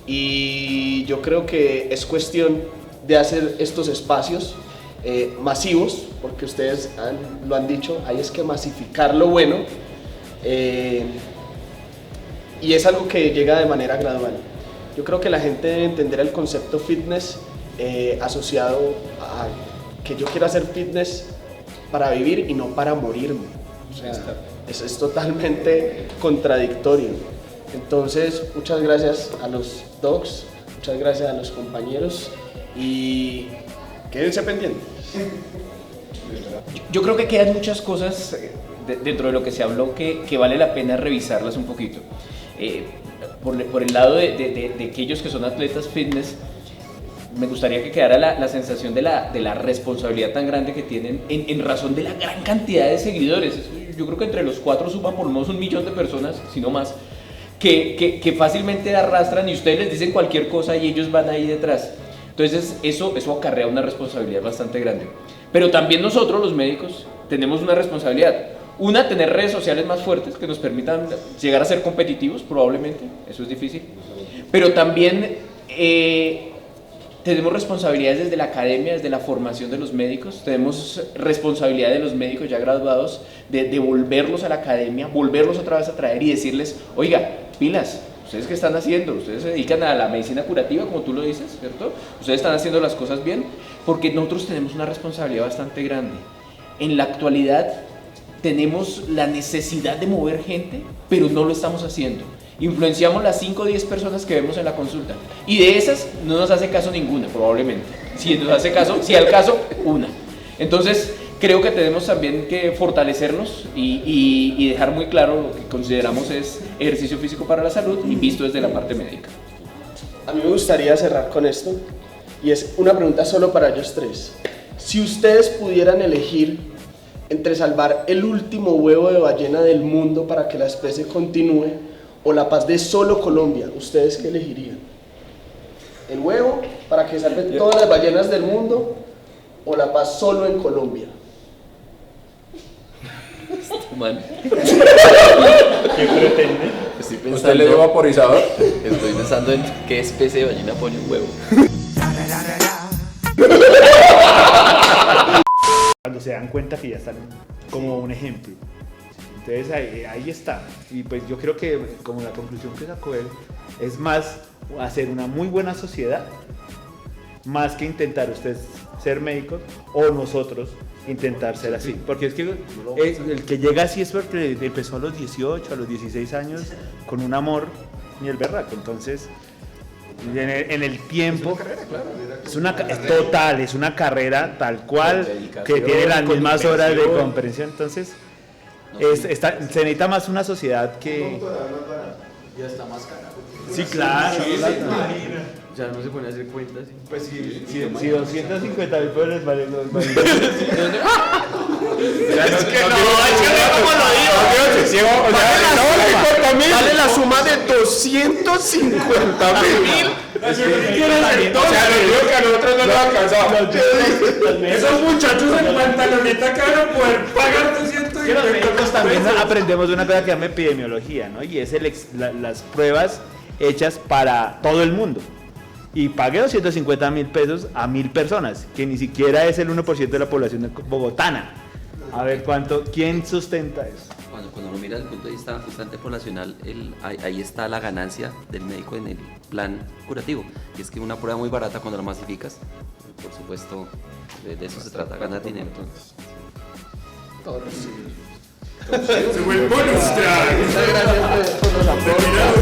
y yo creo que es cuestión de hacer estos espacios masivos, porque ustedes lo han dicho, hay es que masificar lo bueno, y es algo que llega de manera gradual. Yo creo que la gente debe entender el concepto fitness asociado a que yo quiero hacer fitness para vivir y no para morirme. O sea, eso es totalmente contradictorio. Entonces, muchas gracias a los docs, muchas gracias a los compañeros, y quédense pendientes. Yo creo que quedan muchas cosas dentro de lo que se habló que vale la pena revisarlas un poquito. Por el lado de aquellos que son atletas fitness, me gustaría que quedara la sensación de la responsabilidad tan grande que tienen en razón de la gran cantidad de seguidores. Yo creo que entre los 4 suman por lo menos 1 millón de personas, si no más, que fácilmente arrastran, y ustedes les dicen cualquier cosa y ellos van ahí detrás. Entonces eso acarrea una responsabilidad bastante grande. Pero también nosotros, los médicos, tenemos una responsabilidad. Una, tener redes sociales más fuertes que nos permitan llegar a ser competitivos, probablemente, eso es difícil. Pero también tenemos responsabilidades desde la academia, desde la formación de los médicos. Tenemos responsabilidad de los médicos ya graduados de volverlos a la academia, volverlos otra vez a traer y decirles, oiga, pilas, ¿ustedes qué están haciendo? Ustedes se dedican a la medicina curativa, como tú lo dices, ¿cierto? Ustedes están haciendo las cosas bien, porque nosotros tenemos una responsabilidad bastante grande. En la actualidad tenemos la necesidad de mover gente, pero no lo estamos haciendo. influenciamos las 5 o 10 personas que vemos en la consulta. Y de esas no nos hace caso ninguna, probablemente. Si nos hace caso, si al caso, una. Entonces, creo que tenemos también que fortalecernos y dejar muy claro lo que consideramos es ejercicio físico para la salud y visto desde la parte médica. A mí me gustaría cerrar con esto, y es una pregunta solo para ellos tres. Si ustedes pudieran elegir entre salvar el último huevo de ballena del mundo para que la especie continúe o la paz de solo Colombia, ¿ustedes qué elegirían? ¿El huevo para que salven todas las ballenas del mundo o la paz solo en Colombia? Man, ¿Qué pretende? estoy ¿Usted le dio pensando, vaporizador? estoy pensando en qué especie de ballena pone un huevo. Cuando se dan cuenta que ya están como un ejemplo. Entonces ahí está. Y pues yo creo que como la conclusión que sacó él es más hacer una muy buena sociedad, más que intentar ustedes ser médicos o nosotros intentar ser así. Porque es que el que llega así es porque empezó a los 18, a los 16 años con un amor y el berraco. Entonces, en el tiempo es una carrera tal cual que tiene las mismas horas de comprensión. Entonces, se necesita más una sociedad que... Ya está más cara. Sí, claro. Ya no se pone a hacer cuentas. ¿Sí? Pues si 250.000 pesos vale los vale. Es que no, como lo digo. Vale la suma de 250.000. O sea, lo digo que a nosotros no nos alcanzaba. Esos muchachos en pantaloneta que van a poder pagar 250 Que los médicos también aprendemos una cosa que se llama epidemiología, ¿no? Y es las pruebas hechas para todo el mundo. Y pagué 250.000 pesos a 1.000 personas, que ni siquiera es el 1% de la población bogotana. A ver ¿quién sustenta eso? Cuando uno mira desde el punto de vista justamente poblacional, ahí está la ganancia del médico en el plan curativo. Y es que una prueba muy barata cuando la masificas, por supuesto, de eso se trata, ganar dinero. Se fue el bonus track. Muchas gracias por los apoyos.